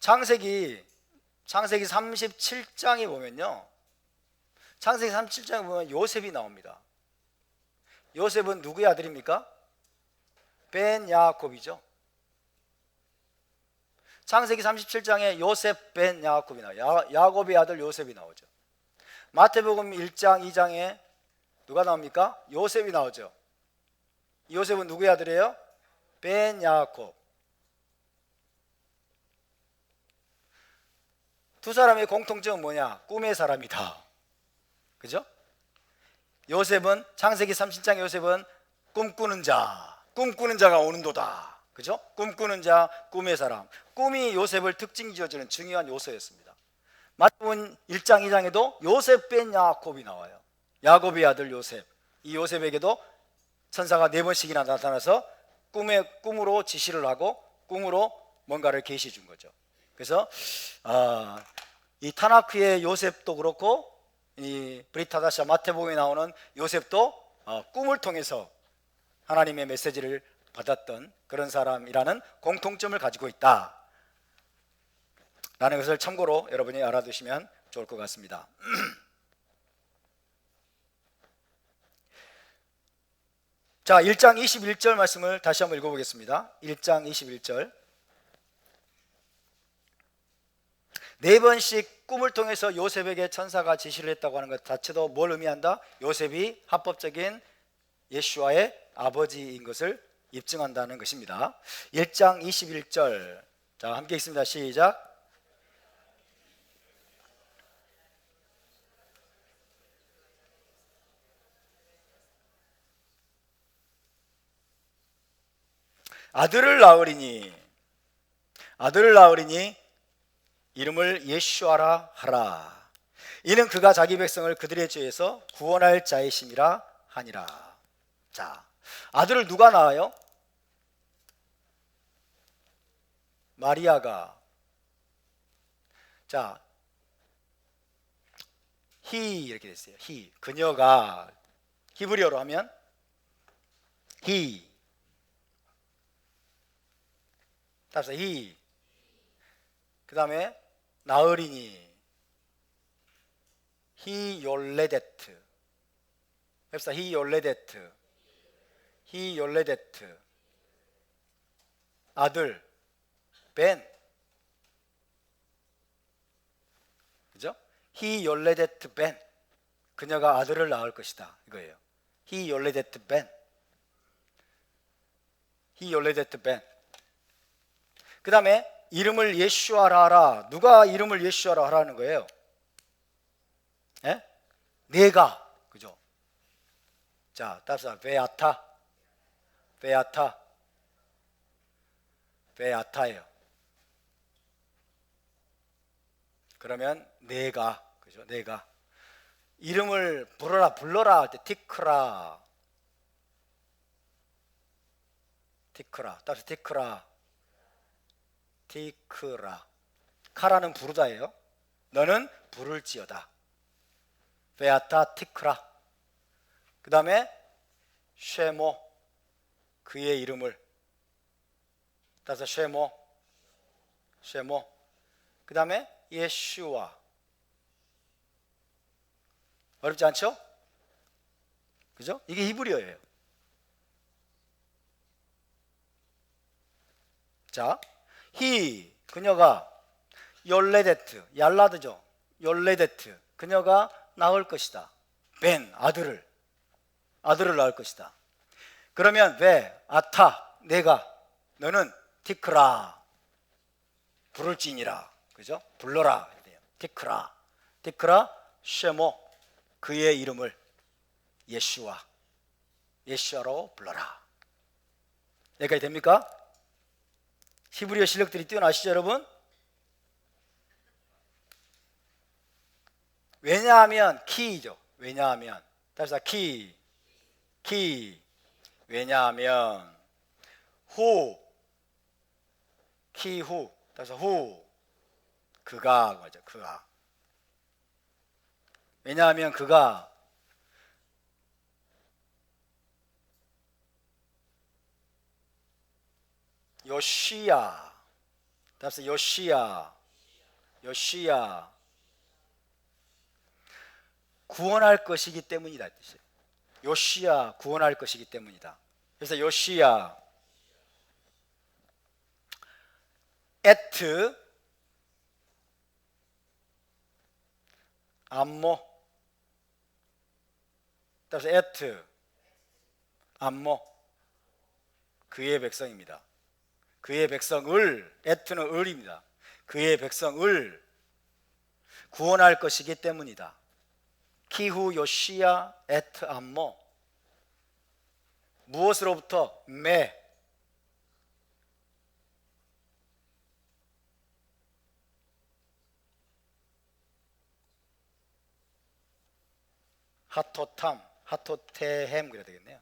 창세기 37장에 보면요, 창세기 37장에 보면 요셉이 나옵니다. 요셉은 누구의 아들입니까? 벤 야곱이죠. 창세기 37장에 요셉 벤 야곱이 나와요. 야곱의 아들 요셉이 나오죠. 마태복음 1장 2장에 누가 나옵니까? 요셉이 나오죠. 요셉은 누구의 아들이에요? 벤 야곱. 두 사람의 공통점은 뭐냐? 꿈의 사람이다. 그죠? 요셉은 창세기 37장 요셉은 꿈꾸는 자가 오는도다. 그죠? 꿈꾸는 자, 꿈의 사람. 꿈이 요셉을 특징 지어주는 중요한 요소였습니다. 마태복음 1장 2장에도 요셉 벤 야곱이 나와요. 야곱의 아들 요셉. 이 요셉에게도 천사가 4번씩이나 나타나서 꿈으로 지시를 하고 꿈으로 뭔가를 계시해 준 거죠. 그래서 이 타나크의 요셉도 그렇고 이 브리타다샤 마태복음에 나오는 요셉도 꿈을 통해서 하나님의 메시지를 받았던 그런 사람이라는 공통점을 가지고 있다 라는 것을 참고로 여러분이 알아두시면 좋을 것 같습니다. 자, 1장 21절 말씀을 다시 한번 읽어보겠습니다. 1장 21절. 4번씩 꿈을 통해서 요셉에게 천사가 지시를 했다고 하는 것 자체도 뭘 의미한다? 요셉이 합법적인 예수와의 아버지인 것을 입증한다는 것입니다. 1장 21절. 자, 함께 읽습니다. 시작. 아들을 낳으리니 이름을 예슈아라 하라. 이는 그가 자기 백성을 그들의 죄에서 구원할 자이심이라 하니라. 자, 아들을 누가 낳아요? 마리아가. 자, he 이렇게 됐어요. he. 그녀가 히브리어로 하면 he. 따라서 he. 그 다음에 나으리니 he 욜레데트. 해봅시다. he 욜레데트. he 욜레데트. 아들 벤. 그죠? he 욜레데트 벤. 그녀가 아들을 낳을 것이다 이거예요. he 욜레데트 벤. he 욜레데트 벤. 그 다음에 이름을 예슈아라 하라. 누가 이름을 예슈아라 하라는 거예요? 예? 내가. 그죠? 자, 따라서 베아타예요. 그러면 내가. 그죠? 내가 이름을 불러라 할 때 티크라. 따라서 티크라. 카라는 부르다예요. 너는 부를지어다. 베아타 티크라. 그 다음에 쉐모. 그의 이름을. 따라서 쉐모. 그 다음에 예슈아. 어렵지 않죠? 그죠? 이게 히브리어예요. 자, he 그녀가 욜레데트 얄라드죠. 욜레데트 그녀가 낳을 것이다. 벤 아들을 낳을 것이다. 그러면 왜 아타 내가 너는 티크라 부를지니라. 그죠? 불러라. 티크라 쉐모 그의 이름을 예슈아로 불러라. 여기까지 됩니까? 히브리어 실력들이 뛰어나시죠 여러분? 왜냐하면 키이죠. 왜냐하면 따라서 키 왜냐하면 후 따라서 후 그가 맞아. 그가 왜냐하면 그가 요시야. 따라서 요시야 구원할 것이기 때문이다 뜻이에요. 요시야 구원할 것이기 때문이다. 그래서 요시야 에트 암모. 따라서 에트 암모 그의 백성입니다. 그의 백성을 에트는 을입니다. 그의 백성을 구원할 것이기 때문이다. 키후 요시야 에트 암모. 무엇으로부터? 매 하토템 그래야 되겠네요.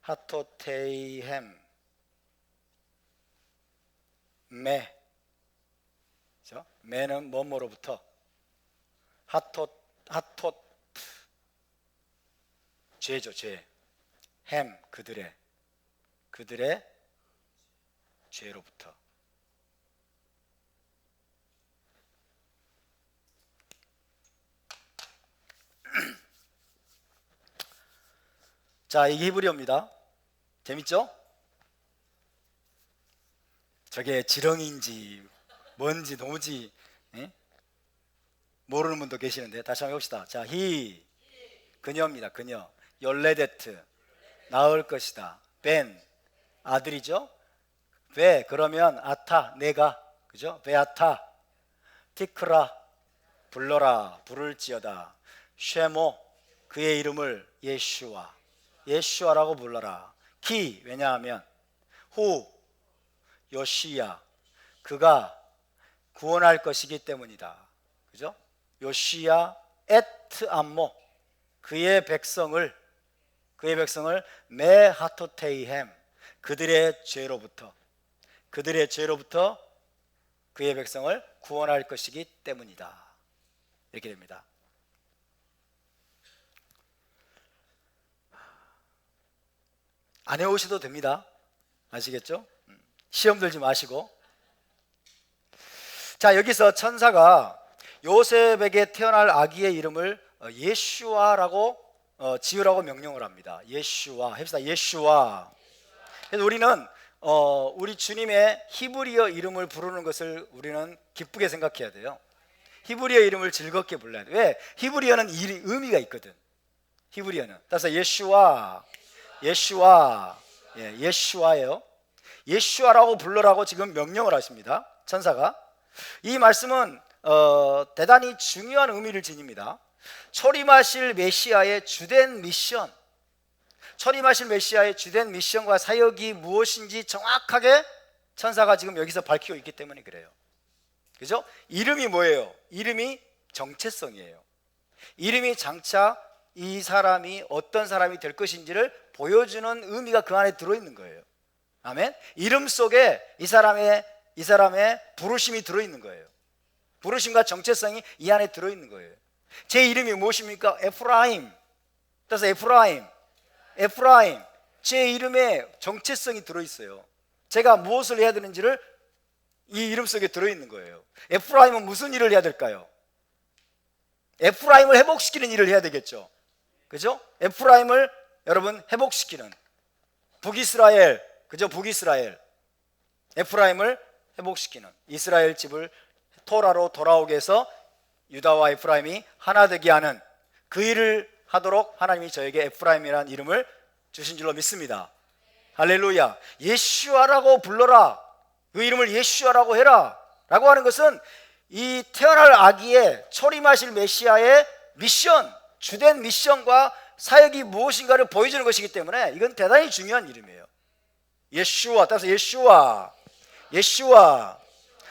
하토테이햄 매. 그렇죠? 매는 뭐뭐로부터 하토 죄죠. 죄. 햄 그들의 죄로부터. 자, 이게 히브리어입니다. 재밌죠? 저게 지렁이인지 뭔지 도무지 모르는 분도 계시는데 다시 한번 해봅시다. 자, he 그녀입니다. 그녀. 열레데트 낳을 것이다. 벤 아들이죠. 베 그러면 아타 내가 그죠? 베아타 티크라 불러라 부를지어다. 쉐모 그의 이름을 예슈아 예슈아라고 불러라. 키 왜냐하면 후 요시야 그가 구원할 것이기 때문이다. 그죠? 요시야 에트 암모 그의 백성을 메하토테이햄 그들의 죄로부터 그의 백성을 구원할 것이기 때문이다. 이렇게 됩니다. 안 해오셔도 됩니다. 아시겠죠? 시험 들지 마시고. 자, 여기서 천사가 요셉에게 태어날 아기의 이름을 예슈아라고 지으라고 명령을 합니다. 예슈아 해봅시다. 예슈아. 그래서 우리는 우리 주님의 히브리어 이름을 부르는 것을 우리는 기쁘게 생각해야 돼요. 히브리어 이름을 즐겁게 불러야 돼요. 왜? 히브리어는 의미가 있거든. 히브리어는. 따라서 예슈아 예슈아예요. 예슈아라고 불러라고 지금 명령을 하십니다. 천사가. 이 말씀은 대단히 중요한 의미를 지닙니다. 초림하실 메시아의 주된 미션과 사역이 무엇인지 정확하게 천사가 지금 여기서 밝히고 있기 때문에 그래요. 그죠? 이름이 뭐예요? 이름이 정체성이에요. 이름이 장차 이 사람이 어떤 사람이 될 것인지를 보여주는 의미가 그 안에 들어있는 거예요. 아멘? 이름 속에 이 사람의 부르심이 들어있는 거예요. 부르심과 정체성이 이 안에 들어있는 거예요. 제 이름이 무엇입니까? 에프라임. 따라서 에프라임. 제 이름에 정체성이 들어있어요. 제가 무엇을 해야 되는지를 이 이름 속에 들어있는 거예요. 에프라임은 무슨 일을 해야 될까요? 에프라임을 회복시키는 일을 해야 되겠죠. 그죠? 에프라임을 여러분 회복시키는 북이스라엘, 그죠? 북이스라엘. 에프라임을 회복시키는 이스라엘 집을 토라로 돌아오게 해서 유다와 에프라임이 하나 되게 하는 그 일을 하도록 하나님이 저에게 에프라임이라는 이름을 주신 줄로 믿습니다. 할렐루야. 예슈아라고 불러라. 그 이름을 예슈아라고 해라 라고 하는 것은 이 태어날 아기의 초림하실 메시아의 미션, 주된 미션과 사역이 무엇인가를 보여주는 것이기 때문에 이건 대단히 중요한 이름이에요. 예슈아. 따라서 예슈아.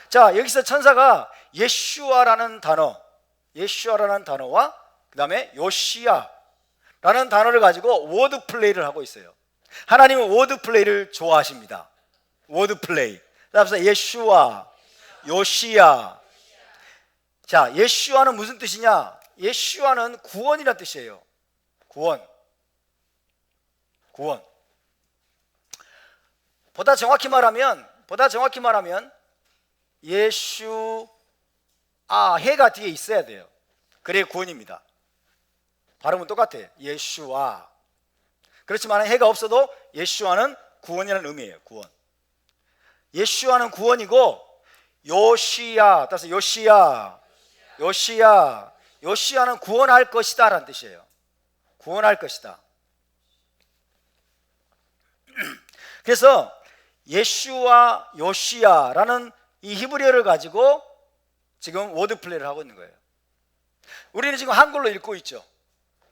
자, 여기서 천사가 예슈아라는 단어와 그 다음에 요시야라는 단어를 가지고 워드 플레이를 하고 있어요. 하나님은 워드 플레이를 좋아하십니다. 워드 플레이. 따라서 예슈아, 요시야. 자, 예슈아는 무슨 뜻이냐? 예슈아는 구원이라는 뜻이에요. 구원. 보다 정확히 말하면 해가 뒤에 있어야 돼요. 그래야 구원입니다. 발음은 똑같아요. 예슈아. 그렇지만 해가 없어도 예슈아는 구원이라는 의미예요. 구원. 예슈아는 구원이고 요시야. 따라서 요시야는 구원할 것이다 라는 뜻이에요. 구원할 것이다. 그래서 예슈아 요시야라는 이 히브리어를 가지고 지금 워드 플레이를 하고 있는 거예요. 우리는 지금 한글로 읽고 있죠.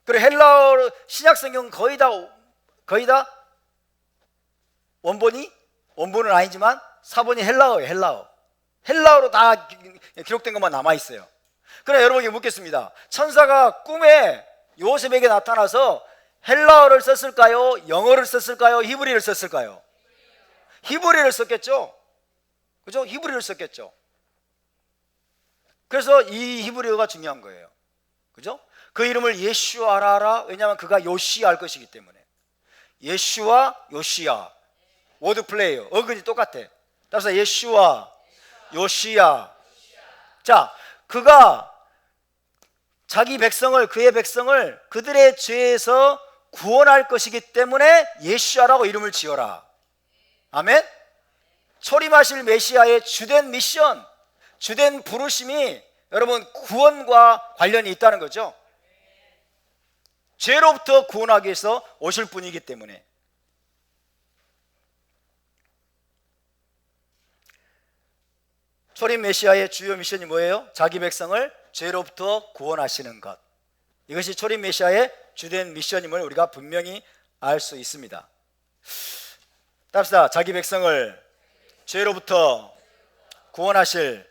그리고 헬라어 신약 성경 거의 다 원본은 아니지만 사본이 헬라어예요. 헬라어로 다 기록된 것만 남아 있어요. 그럼 여러분에게 묻겠습니다. 천사가 꿈에 요셉에게 나타나서 헬라어를 썼을까요? 영어를 썼을까요? 히브리어를 썼을까요? 히브리어를 썼겠죠. 그죠? 히브리어를 썼겠죠. 그래서 이 히브리어가 중요한 거예요. 그죠? 그 이름을 예슈아라 하라. 왜냐하면 그가 요시야 할 것이기 때문에. 예슈아, 요시야. 워드 플레이어. 어근이 똑같아. 따라서 예슈아, 요시야. 자, 그가 그의 백성을 그들의 죄에서 구원할 것이기 때문에 예슈아라고 이름을 지어라. 아멘? 초림하실 메시아의 주된 미션, 주된 부르심이 여러분 구원과 관련이 있다는 거죠. 죄로부터 구원하기 위해서 오실 분이기 때문에. 초림 메시아의 주요 미션이 뭐예요? 자기 백성을 죄로부터 구원하시는 것. 이것이 초림 메시아의 주된 미션임을 우리가 분명히 알 수 있습니다. 답시다. 자기 백성을 죄로부터 구원하실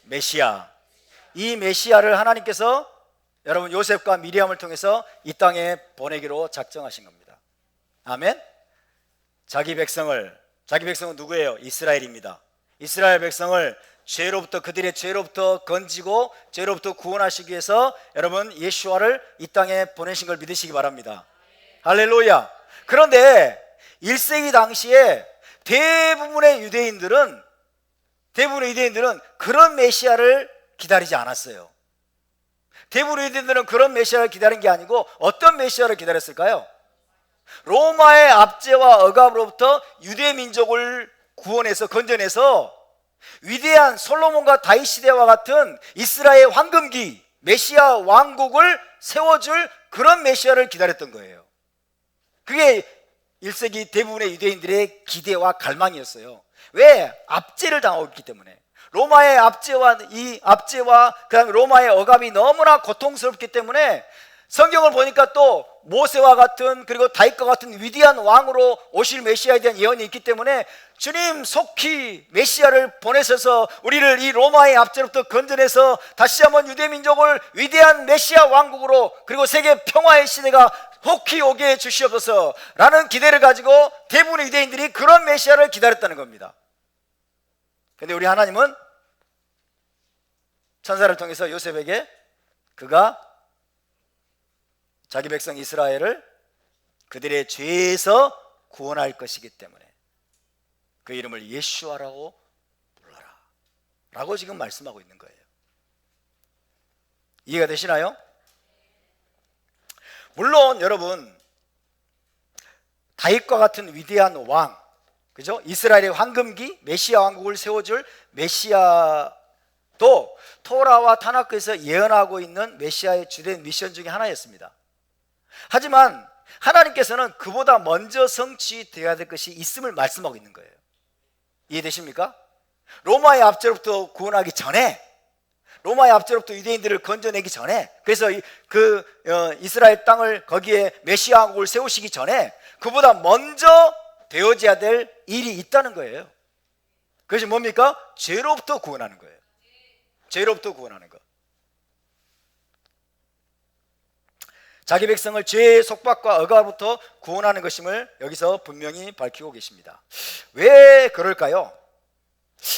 메시아. 이 메시아를 하나님께서 여러분 요셉과 미리암을 통해서 이 땅에 보내기로 작정하신 겁니다. 아멘. 자기 백성은 누구예요? 이스라엘입니다. 이스라엘 백성을 죄로부터, 그들의 죄로부터 건지고 죄로부터 구원하시기 위해서 여러분 예수와를 이 땅에 보내신 걸 믿으시기 바랍니다. 할렐루야. 그런데 1세기 당시에 대부분의 유대인들은 그런 메시아를 기다리지 않았어요. 대부분의 유대인들은 그런 메시아를 기다린 게 아니고 어떤 메시아를 기다렸을까요? 로마의 압제와 억압으로부터 유대 민족을 구원해서 건져내서 위대한 솔로몬과 다윗 시대와 같은 이스라엘 황금기 메시아 왕국을 세워줄 그런 메시아를 기다렸던 거예요. 그게 1세기 대부분의 유대인들의 기대와 갈망이었어요. 왜? 압제를 당하고 있기 때문에. 로마의 압제와 그다음에 로마의 억압이 너무나 고통스럽기 때문에 성경을 보니까 또 모세와 같은 그리고 다윗과 같은 위대한 왕으로 오실 메시아에 대한 예언이 있기 때문에 주님 속히 메시아를 보내셔서 우리를 이 로마의 압제로부터 건져내서 다시 한번 유대민족을 위대한 메시아 왕국으로 그리고 세계 평화의 시대가 속히 오게 해 주시옵소서 라는 기대를 가지고 대부분의 유대인들이 그런 메시아를 기다렸다는 겁니다. 그런데 우리 하나님은 천사를 통해서 요셉에게 그가 자기 백성 이스라엘을 그들의 죄에서 구원할 것이기 때문에 그 이름을 예수아라고 불러라 라고 지금 말씀하고 있는 거예요. 이해가 되시나요? 물론 여러분 다윗과 같은 위대한 왕, 그죠? 이스라엘의 황금기 메시아 왕국을 세워줄 메시아도 토라와 타나크에서 예언하고 있는 메시아의 주된 미션 중에 하나였습니다. 하지만 하나님께서는 그보다 먼저 성취되어야 될 것이 있음을 말씀하고 있는 거예요. 이해되십니까? 로마의 압제로부터 구원하기 전에, 로마의 압제로부터 유대인들을 건져내기 전에, 그래서 이스라엘 땅을 거기에 메시아 왕국을 세우시기 전에 그보다 먼저 되어져야 될 일이 있다는 거예요. 그것이 뭡니까? 죄로부터 구원하는 거예요. 죄로부터 구원하는 것. 자기 백성을 죄의 속박과 억압부터 구원하는 것임을 여기서 분명히 밝히고 계십니다. 왜 그럴까요?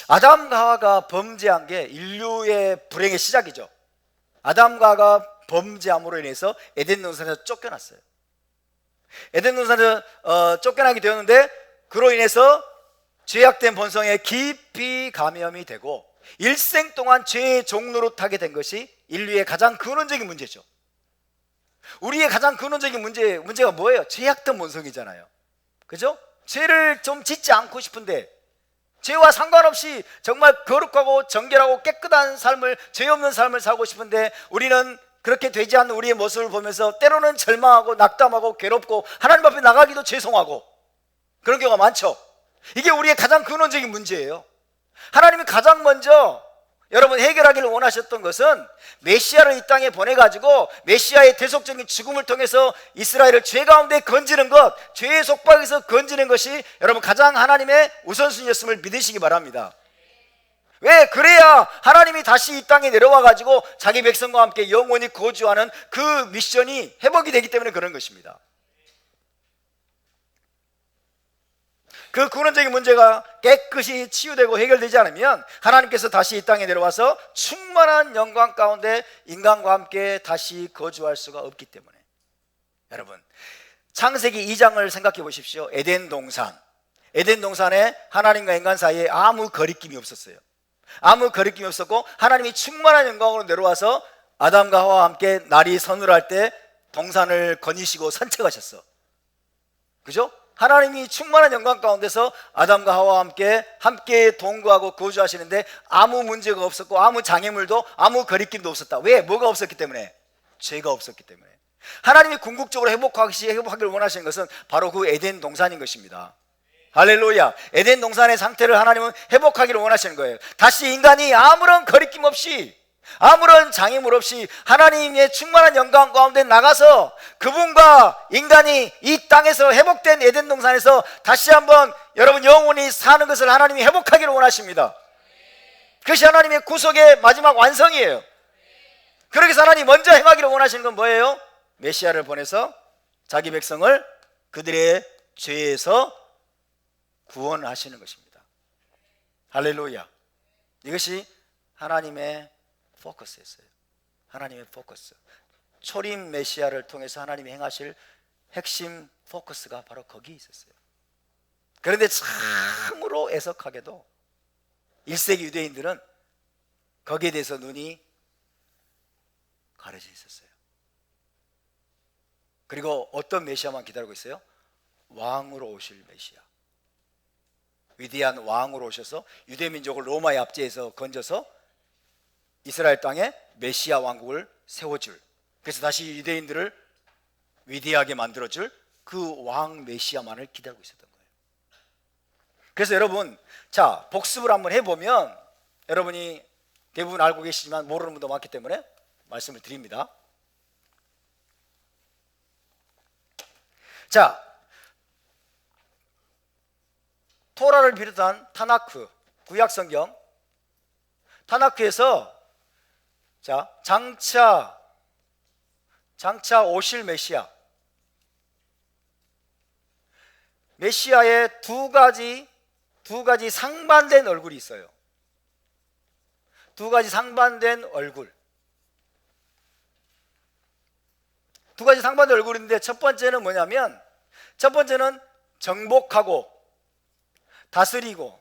아담과 하와가 범죄한 게 인류의 불행의 시작이죠. 아담과 하와가 범죄함으로 인해서 에덴 동산에서 쫓겨났어요. 에덴 동산에서 쫓겨나게 되었는데 그로 인해서 죄악된 본성에 깊이 감염이 되고 일생 동안 죄의 종로로 타게 된 것이 인류의 가장 근원적인 문제죠. 우리의 가장 근원적인 문제가 뭐예요? 죄악된 본성이잖아요. 그죠? 죄를 좀 짓지 않고 싶은데 죄와 상관없이 정말 거룩하고 정결하고 깨끗한 삶을, 죄 없는 삶을 살고 싶은데 우리는 그렇게 되지 않는 우리의 모습을 보면서 때로는 절망하고 낙담하고 괴롭고 하나님 앞에 나가기도 죄송하고 그런 경우가 많죠. 이게 우리의 가장 근원적인 문제예요. 하나님이 가장 먼저 여러분 해결하기를 원하셨던 것은 메시아를 이 땅에 보내가지고 메시아의 대속적인 죽음을 통해서 이스라엘을 죄 가운데 건지는 것, 죄의 속박에서 건지는 것이 여러분 가장 하나님의 우선순위였음을 믿으시기 바랍니다. 왜? 그래야 하나님이 다시 이 땅에 내려와가지고 자기 백성과 함께 영원히 거주하는 그 미션이 회복이 되기 때문에 그런 것입니다. 그 근원적인 문제가 깨끗이 치유되고 해결되지 않으면 하나님께서 다시 이 땅에 내려와서 충만한 영광 가운데 인간과 함께 다시 거주할 수가 없기 때문에 여러분 창세기 2장을 생각해 보십시오. 에덴 동산에 하나님과 인간 사이에 아무 거리낌이 없었어요. 아무 거리낌이 없었고 하나님이 충만한 영광으로 내려와서 아담과 하와와 함께 날이 서늘할 때 동산을 거니시고 산책하셨어. 그죠? 하나님이 충만한 영광 가운데서 아담과 하와와 함께 동거하고 거주하시는데 아무 문제가 없었고 아무 장애물도 아무 거리낌도 없었다. 왜? 뭐가 없었기 때문에? 죄가 없었기 때문에. 하나님이 궁극적으로 회복하기를 원하시는 것은 바로 그 에덴 동산인 것입니다. 할렐루야. 에덴 동산의 상태를 하나님은 회복하기를 원하시는 거예요. 다시 인간이 아무런 거리낌 없이, 아무런 장애물 없이 하나님의 충만한 영광 가운데 나가서 그분과 인간이 이 땅에서 회복된 에덴 동산에서 다시 한번 여러분 영원히 사는 것을 하나님이 회복하기를 원하십니다. 그것이 하나님의 구속의 마지막 완성이에요. 그렇게 해서 하나님이 먼저 행하기를 원하시는 건 뭐예요? 메시아를 보내서 자기 백성을 그들의 죄에서 구원하시는 것입니다. 할렐루야. 이것이 하나님의 포커스였어요. 하나님의 포커스. 초림 메시아를 통해서 하나님이 행하실 핵심 포커스가 바로 거기에 있었어요. 그런데 참으로 애석하게도 1세기 유대인들은 거기에 대해서 눈이 가려져 있었어요. 그리고 어떤 메시아만 기다리고 있어요? 왕으로 오실 메시아. 위대한 왕으로 오셔서 유대민족을 로마의 압제에서 건져서 이스라엘 땅에 메시아 왕국을 세워줄, 그래서 다시 유대인들을 위대하게 만들어줄 그 왕 메시아만을 기다리고 있었던 거예요. 그래서 여러분, 자, 복습을 한번 해보면 여러분이 대부분 알고 계시지만 모르는 분도 많기 때문에 말씀을 드립니다. 자, 토라를 비롯한 타나크, 구약성경, 타나크에서 자, 장차 오실 메시아의 두 가지 상반된 얼굴이 있어요. 두 가지 상반된 얼굴. 두 가지 상반된 얼굴인데 첫 번째는 뭐냐면, 첫 번째는 정복하고 다스리고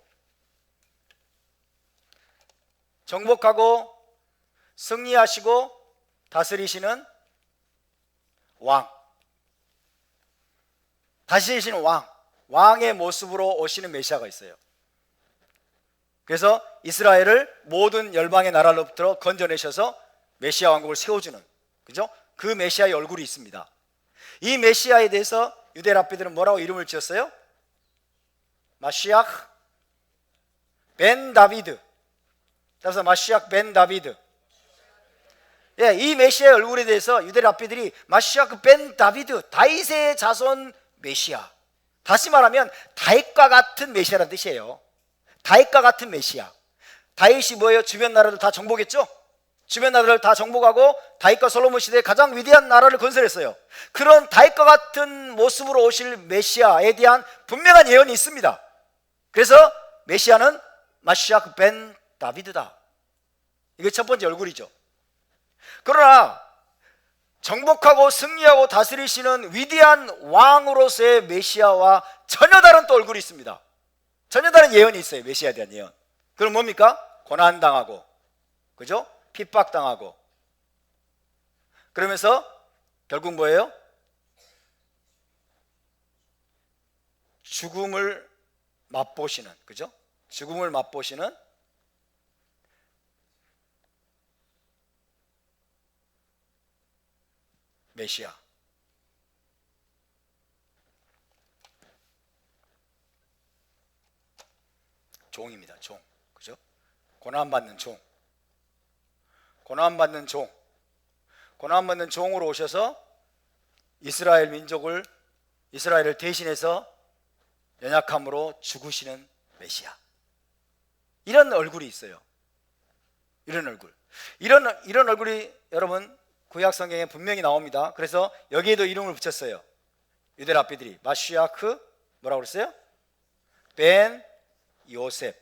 승리하시고 다스리시는 왕, 다스리시는 왕의 모습으로 오시는 메시아가 있어요. 그래서 이스라엘을 모든 열방의 나라로부터 건져내셔서 메시아 왕국을 세워주는, 그죠? 그 메시아의 얼굴이 있습니다. 이 메시아에 대해서 유대 랍비들은 뭐라고 이름을 지었어요? 마시아흐 벤 다비드. 따라서 마시아흐 벤 다비드. 예, 이 메시아의 얼굴에 대해서 유대 랍비들이 마시아흐 벤 다비드, 다윗의 자손 메시아. 다시 말하면 다윗과 같은 메시아라는 뜻이에요. 다윗과 같은 메시아. 다윗이 뭐예요? 주변 나라를 다 정복했죠? 주변 나라를 다 정복하고 다윗과 솔로몬 시대에 가장 위대한 나라를 건설했어요. 그런 다윗과 같은 모습으로 오실 메시아에 대한 분명한 예언이 있습니다. 그래서 메시아는 마시아흐 벤 다비드다. 이게 첫 번째 얼굴이죠. 그러나 정복하고 승리하고 다스리시는 위대한 왕으로서의 메시아와 전혀 다른 또 얼굴이 있습니다. 전혀 다른 예언이 있어요. 메시아에 대한 예언. 그럼 뭡니까? 고난당하고, 그죠? 핍박당하고, 그러면서 결국 뭐예요? 죽음을 맛보시는, 그죠? 죽음을 맛보시는 메시아. 종입니다. 종, 그죠? 고난받는 종. 고난받는 종으로 오셔서 이스라엘 민족을, 이스라엘을 대신해서 연약함으로 죽으시는 메시아. 이런 얼굴이 있어요. 이런 얼굴. 이런 얼굴이 여러분 구약 성경에 분명히 나옵니다. 그래서 여기에도 이름을 붙였어요. 유대 랍비들이 마시아크 뭐라고 그랬어요? 벤 요셉.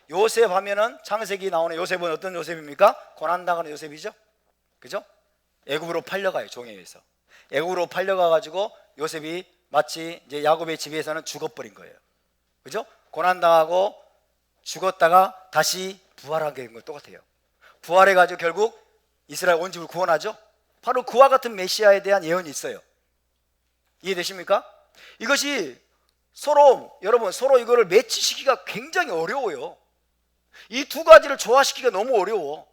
요셉 하면은 창세기 나오는 요셉은 어떤 요셉입니까? 고난당하는 요셉이죠. 그죠? 애굽으로 팔려가요. 종에 의해서 애굽으로 팔려가 가지고 요셉이 마치 이제 야곱의 집에서는 죽어버린 거예요. 그죠? 고난당하고 죽었다가 다시 부활하게 된 건 똑같아요. 부활해 가지고 결국 이스라엘 온 집을 구원하죠. 바로 그와 같은 메시아에 대한 예언이 있어요. 이해되십니까? 이것이 서로 여러분 서로 이거를 매치시키기가 굉장히 어려워요. 이 두 가지를 조화시키기가 너무 어려워.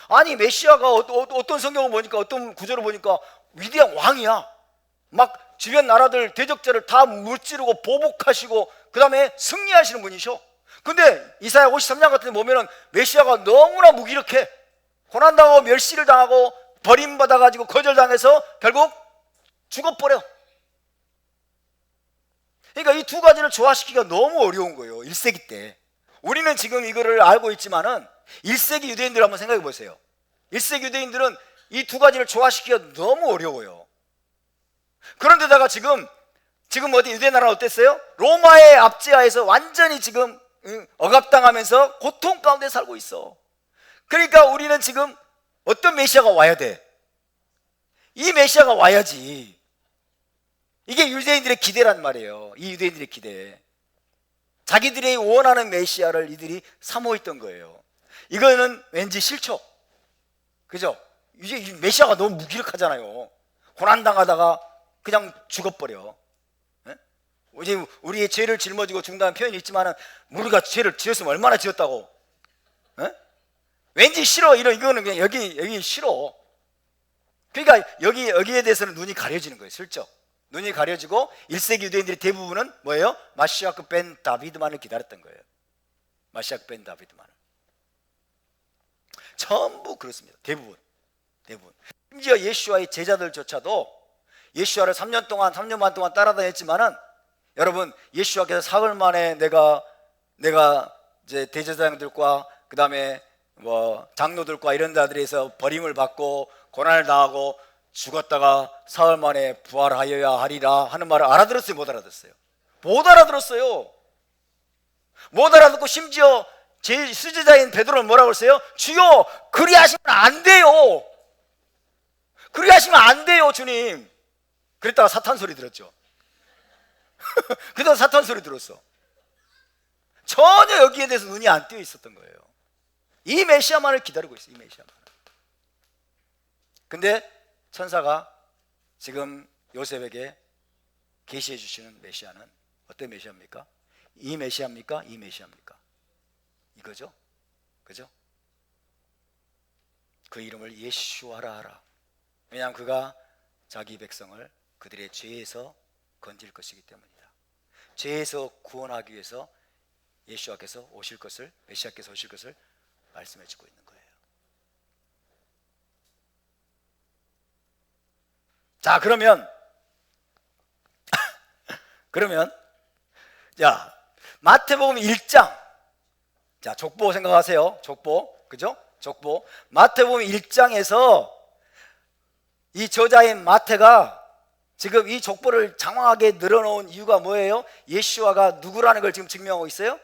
아니 메시아가 어떤 성경을 보니까 어떤 구절을 보니까 위대한 왕이야. 막 주변 나라들 대적자를 다 무찌르고 보복하시고 그 다음에 승리하시는 분이셔. 근데 이사야 53장 같은 데 보면은 메시아가 너무나 무기력해. 고난당하고 멸시를 당하고 버림받아가지고 거절당해서 결국 죽어버려. 그러니까 이 두 가지를 조화시키기가 너무 어려운 거예요. 1세기 때. 우리는 지금 이거를 알고 있지만은 1세기 유대인들 한번 생각해 보세요. 1세기 유대인들은 이 두 가지를 조화시키기가 너무 어려워요. 그런데다가 지금 어디 유대 나라는 어땠어요? 로마의 압제하에서 완전히 지금 억압당하면서 고통 가운데 살고 있어. 그러니까 우리는 지금 어떤 메시아가 와야 돼? 이 메시아가 와야지. 이게 유대인들의 기대란 말이에요. 이 유대인들의 기대. 자기들이 원하는 메시아를 이들이 사모했던 거예요. 이거는 왠지 싫죠? 그죠? 이제 메시아가 너무 무기력하잖아요. 고난당하다가 그냥 죽어버려. 이제 우리의 죄를 짊어지고 죽는다는 표현이 있지만 우리가 죄를 지었으면 얼마나 지었다고. 왠지 싫어. 이거는 그냥 여기 싫어. 그러니까 여기에 대해서는 눈이 가려지는 거예요. 슬쩍 눈이 가려지고 1세기 유대인들의 대부분은 뭐예요? 마시아크 벤 다비드만을 기다렸던 거예요. 마시아크 벤 다비드만을. 전부 그렇습니다. 대부분. 심지어 예수와의 제자들조차도 예수와를 3년 반 동안 따라다녔지만은 여러분 예수와께서 사흘 만에 내가 이제 대제사장들과 그 다음에 뭐 장로들과 이런 자들에서 버림을 받고 고난을 당하고 죽었다가 사흘 만에 부활하여야 하리라 하는 말을 알아들었어요? 못 알아들었어요? 못 알아들었어요. 못 알아듣고 심지어 제 수제자인 베드로는 뭐라고 했어요? 주여 그리하시면 안 돼요. 그리하시면 안 돼요 주님. 그랬다가 사탄 소리 들었죠. 그다음 사탄 소리 들었어. 전혀 여기에 대해서 눈이 안 띄어 있었던 거예요. 이 메시아만을 기다리고 있어요. 이 메시아만. 근데 천사가 지금 요셉에게 계시해 주시는 메시아는 어떤 메시아입니까? 이 메시아입니까? 이 메시아입니까? 이거죠? 그죠? 그 이름을 예슈아라 하라. 왜냐하면 그가 자기 백성을 그들의 죄에서 건질 것이기 때문이다. 죄에서 구원하기 위해서 예수와께서 오실 것을, 메시아께서 오실 것을 말씀해 주고 있는 거예요. 자, 그러면 자, 마태복음 1장. 자, 족보 생각하세요. 족보. 그죠? 족보. 마태복음 1장에서 이 저자인 마태가 지금 이 족보를 장황하게 늘어놓은 이유가 뭐예요? 예수와가 누구라는 걸 지금 증명하고 있어요?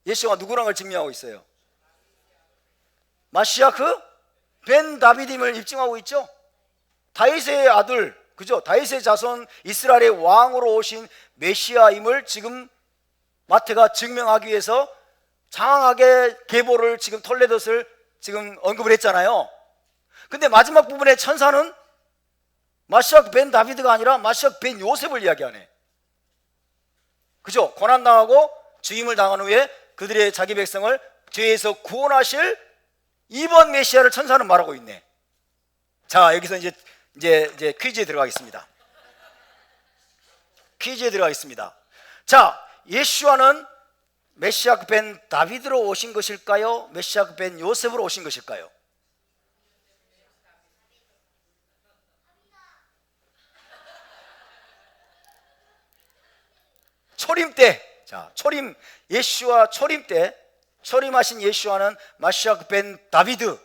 예수와 누구라는 걸 증명하고 있어요? 마시아크 벤 다비딤을 입증하고 있죠. 다윗의 아들, 그죠? 다윗의 자손 이스라엘의 왕으로 오신 메시아임을 지금 마태가 증명하기 위해서 장황하게 계보를 지금 톨레도스를 지금 언급을 했잖아요. 근데 마지막 부분에 천사는 마시아크 벤 다비드가 아니라 마시아크 벤 요셉을 이야기하네. 그죠? 고난당하고 죽임을 당한 후에 그들의 자기 백성을 죄에서 구원하실 이번 메시아를 천사는 말하고 있네. 자, 여기서 이제 퀴즈에 들어가겠습니다. 자, 예수와는 메시아크 벤 다비드로 오신 것일까요? 메시아크 벤 요셉으로 오신 것일까요? 초림 때, 자, 예수와 초림 때 초림하신 예수와는 마시아크 벤 다비드,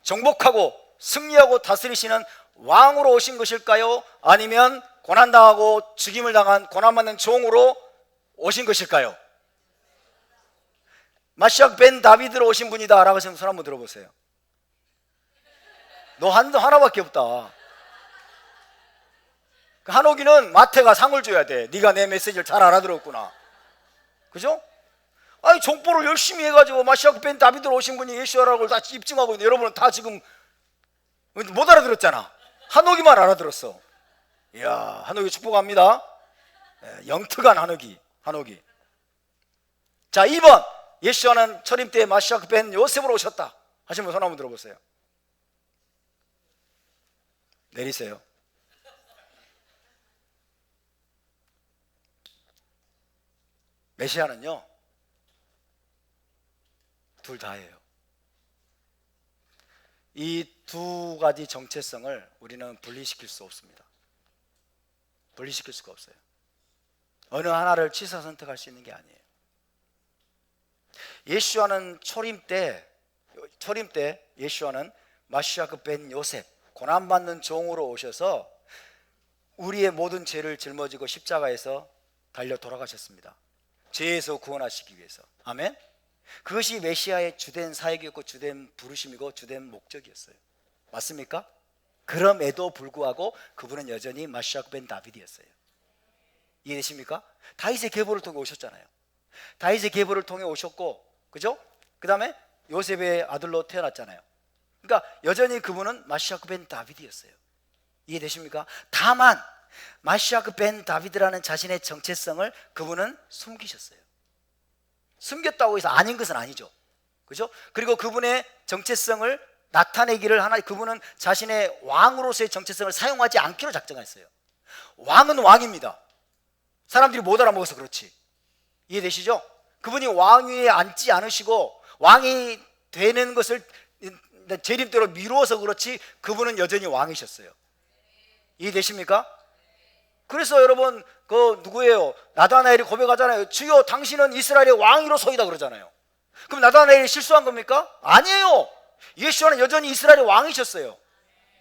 정복하고 승리하고 다스리시는 왕으로 오신 것일까요? 아니면 고난당하고 죽임을 당한 고난받는 종으로 오신 것일까요? 마시아크 벤 다비드로 오신 분이다 라고 하시는 손 한번 들어보세요. 너 하나밖에 없다. 한옥이는 마태가 상을 줘야 돼. 네가 내 메시지를 잘 알아들었구나. 그죠? 아니, 족보를 열심히 해가지고 마시아크 벤 다비드로 오신 분이 예수라고 다 입증하고 있는데 여러분은 다 지금 못 알아들었잖아. 한옥이만 알아들었어. 이야, 한옥이 축복합니다. 영특한 한옥이. 자, 2번, 예수와는 초림 때 마시아가 뺀 요셉으로 오셨다 하시면 손 한번 들어보세요. 내리세요. 메시아는요, 둘 다예요. 이 두 가지 정체성을 우리는 분리시킬 수 없습니다. 분리시킬 수가 없어요. 어느 하나를 취사 선택할 수 있는 게 아니에요. 예수와는 초림 때 예수와는 마시아그 벤 요셉, 고난받는 종으로 오셔서 우리의 모든 죄를 짊어지고 십자가에서 달려 돌아가셨습니다. 죄에서 구원하시기 위해서. 아멘. 그것이 메시아의 주된 사역이었고 주된 부르심이고 주된 목적이었어요. 맞습니까? 그럼에도 불구하고 그분은 여전히 마시아그 벤 다비드였어요. 이해되십니까? 다윗의 계보를 통해 오셨잖아요. 다윗의 계보를 통해 오셨고, 그죠? 그 다음에 요셉의 아들로 태어났잖아요. 그러니까 여전히 그분은 마시아그 벤 다비드였어요. 이해되십니까? 다만 마시아그 벤 다비드라는 자신의 정체성을 그분은 숨기셨어요. 숨겼다고 해서 아닌 것은 아니죠. 그죠? 그리고 그분의 정체성을 나타내기를 그분은 자신의 왕으로서의 정체성을 사용하지 않기로 작정했어요. 왕은 왕입니다. 사람들이 못 알아먹어서 그렇지. 이해되시죠? 그분이 왕위에 앉지 않으시고 왕이 되는 것을 재림대로 미루어서 그렇지 그분은 여전히 왕이셨어요. 이해되십니까? 그래서 여러분 그 누구예요? 나다나엘이 고백하잖아요. 주여 당신은 이스라엘의 왕이로 서이다 그러잖아요. 그럼 나다나엘이 실수한 겁니까? 아니에요. 예수와는 여전히 이스라엘의 왕이셨어요.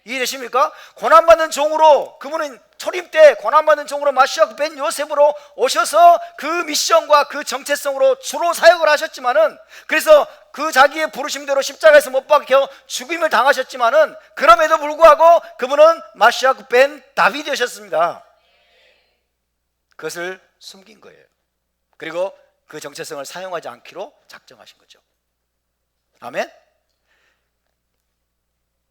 이해되십니까? 고난받는 종으로, 그분은 초림 때 고난받는 종으로 마시아 벤 요셉으로 오셔서 그 미션과 그 정체성으로 주로 사역을 하셨지만은, 그래서 그 자기의 부르심대로 십자가에서 못 박혀 죽임을 당하셨지만은, 그럼에도 불구하고 그분은 마시아 벤 다비드셨습니다. 그것을 숨긴 거예요. 그리고 그 정체성을 사용하지 않기로 작정하신 거죠. 아멘.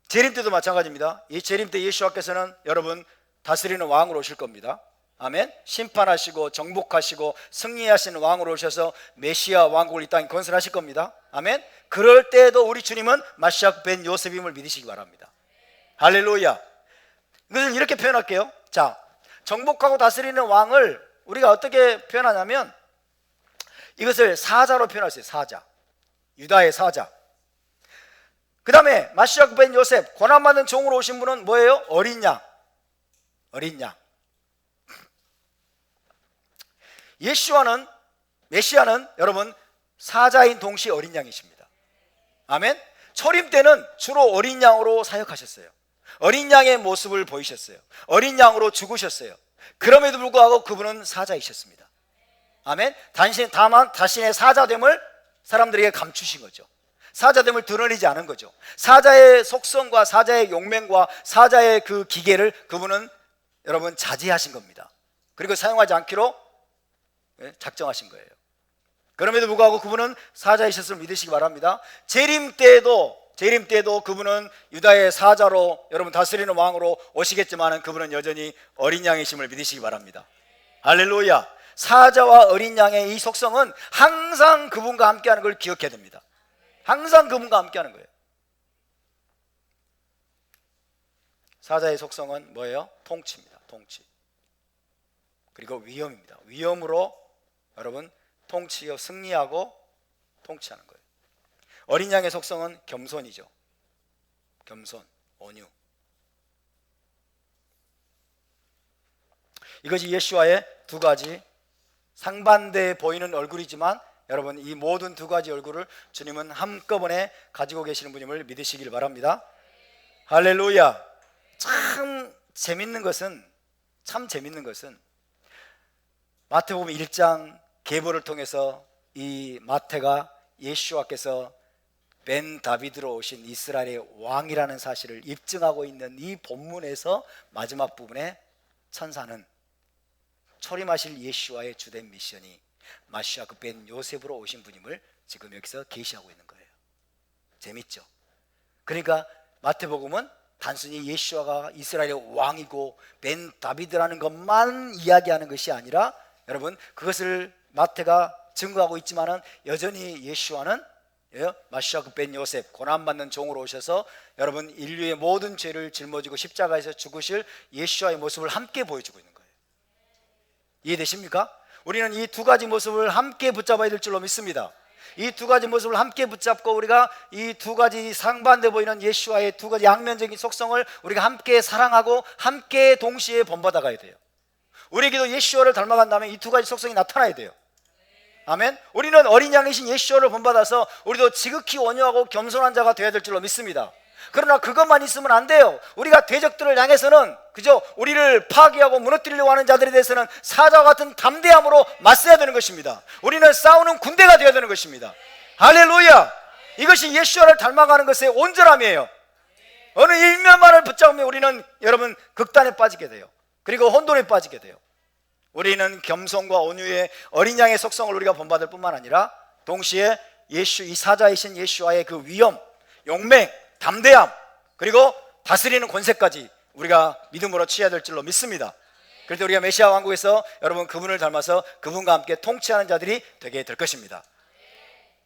재림 때도 마찬가지입니다. 이 재림 때 예수와께서는 여러분 다스리는 왕으로 오실 겁니다. 아멘. 심판하시고 정복하시고 승리하시는 왕으로 오셔서 메시아 왕국을 이 땅에 건설하실 겁니다. 아멘. 그럴 때에도 우리 주님은 마시아 벤 요셉임을 믿으시기 바랍니다. 할렐루야. 이것을 이렇게 표현할게요. 자, 정복하고 다스리는 왕을 우리가 어떻게 표현하냐면 이것을 사자로 표현했어요. 사자. 유다의 사자. 그 다음에 마시아 벤 요셉, 고난받는 종으로 오신 분은 뭐예요? 어린 양. 어린 양. 메시아는 여러분 사자인 동시에 어린 양이십니다. 아멘. 초림 때는 주로 어린 양으로 사역하셨어요. 어린 양의 모습을 보이셨어요. 어린 양으로 죽으셨어요. 그럼에도 불구하고 그분은 사자이셨습니다. 아멘. 다만 자신의 사자됨을 사람들에게 감추신 거죠. 사자됨을 드러내지 않은 거죠. 사자의 속성과 사자의 용맹과 사자의 그 기계를 그분은 여러분 자제하신 겁니다. 그리고 사용하지 않기로 작정하신 거예요. 그럼에도 불구하고 그분은 사자이셨음을 믿으시기 바랍니다. 재림 때에도 그분은 유다의 사자로 여러분 다스리는 왕으로 오시겠지만 그분은 여전히 어린 양이심을 믿으시기 바랍니다. 할렐루야. 사자와 어린 양의 이 속성은 항상 그분과 함께하는 걸 기억해야 됩니다. 항상 그분과 함께하는 거예요. 사자의 속성은 뭐예요? 통치입니다. 통치. 그리고 위엄입니다. 위엄으로 여러분 통치하고 승리하고 통치하는 거예요. 어린 양의 속성은 겸손이죠. 겸손, 온유. 이것이 예수와의 두 가지 상반되어 보이는 얼굴이지만 여러분 이 모든 두 가지 얼굴을 주님은 한꺼번에 가지고 계시는 분임을 믿으시길 바랍니다. 할렐루야. 참 재밌는 것은 마태복음 1장 계보를 통해서 이 마태가 예수와께서 벤 다비드로 오신 이스라엘의 왕이라는 사실을 입증하고 있는 이 본문에서 마지막 부분에 천사는 초림하실 예수와의 주된 미션이 마시아 벤 요셉으로 오신 분임을 지금 여기서 계시하고 있는 거예요. 재밌죠? 그러니까 마태복음은 단순히 예수아가 이스라엘의 왕이고 벤 다비드라는 것만 이야기하는 것이 아니라 여러분 그것을 마태가 증거하고 있지만은 여전히 예수아는 마시아 벤 요셉 고난받는 종으로 오셔서 여러분 인류의 모든 죄를 짊어지고 십자가에서 죽으실 예수아의 모습을 함께 보여주고 있는 거예요. 이해되십니까? 우리는 이 두 가지 모습을 함께 붙잡아야 될 줄로 믿습니다. 이 두 가지 모습을 함께 붙잡고 우리가 이 두 가지 상반돼 보이는 예수아의 두 가지 양면적인 속성을 우리가 함께 사랑하고 함께 동시에 본받아 가야 돼요. 우리에게도 예수아를 닮아간다면 이 두 가지 속성이 나타나야 돼요. 아멘. 우리는 어린 양이신 예수아를 본받아서 우리도 지극히 온유하고 겸손한 자가 되어야 될 줄로 믿습니다. 그러나 그것만 있으면 안 돼요. 우리가 대적들을 향해서는 그저 우리를 파괴하고 무너뜨리려고 하는 자들에 대해서는 사자와 같은 담대함으로 맞서야 되는 것입니다. 우리는 싸우는 군대가 되어야 되는 것입니다. 할렐루야. 이것이 예수아를 닮아가는 것의 온전함이에요. 어느 일면만을 붙잡으면 우리는 여러분 극단에 빠지게 돼요. 그리고 혼돈에 빠지게 돼요. 우리는 겸손과 온유의 어린 양의 속성을 우리가 본받을 뿐만 아니라 동시에 이 사자이신 예수아의 그 위엄, 용맹, 담대함 그리고 다스리는 권세까지 우리가 믿음으로 취해야 될 줄로 믿습니다. 그래서 우리가 메시아 왕국에서 여러분 그분을 닮아서 그분과 함께 통치하는 자들이 되게 될 것입니다.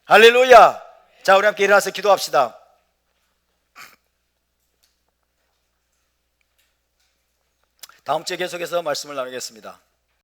할렐루야. 자, 우리 함께 일어나서 기도합시다. 다음 주에 계속해서 말씀을 나누겠습니다.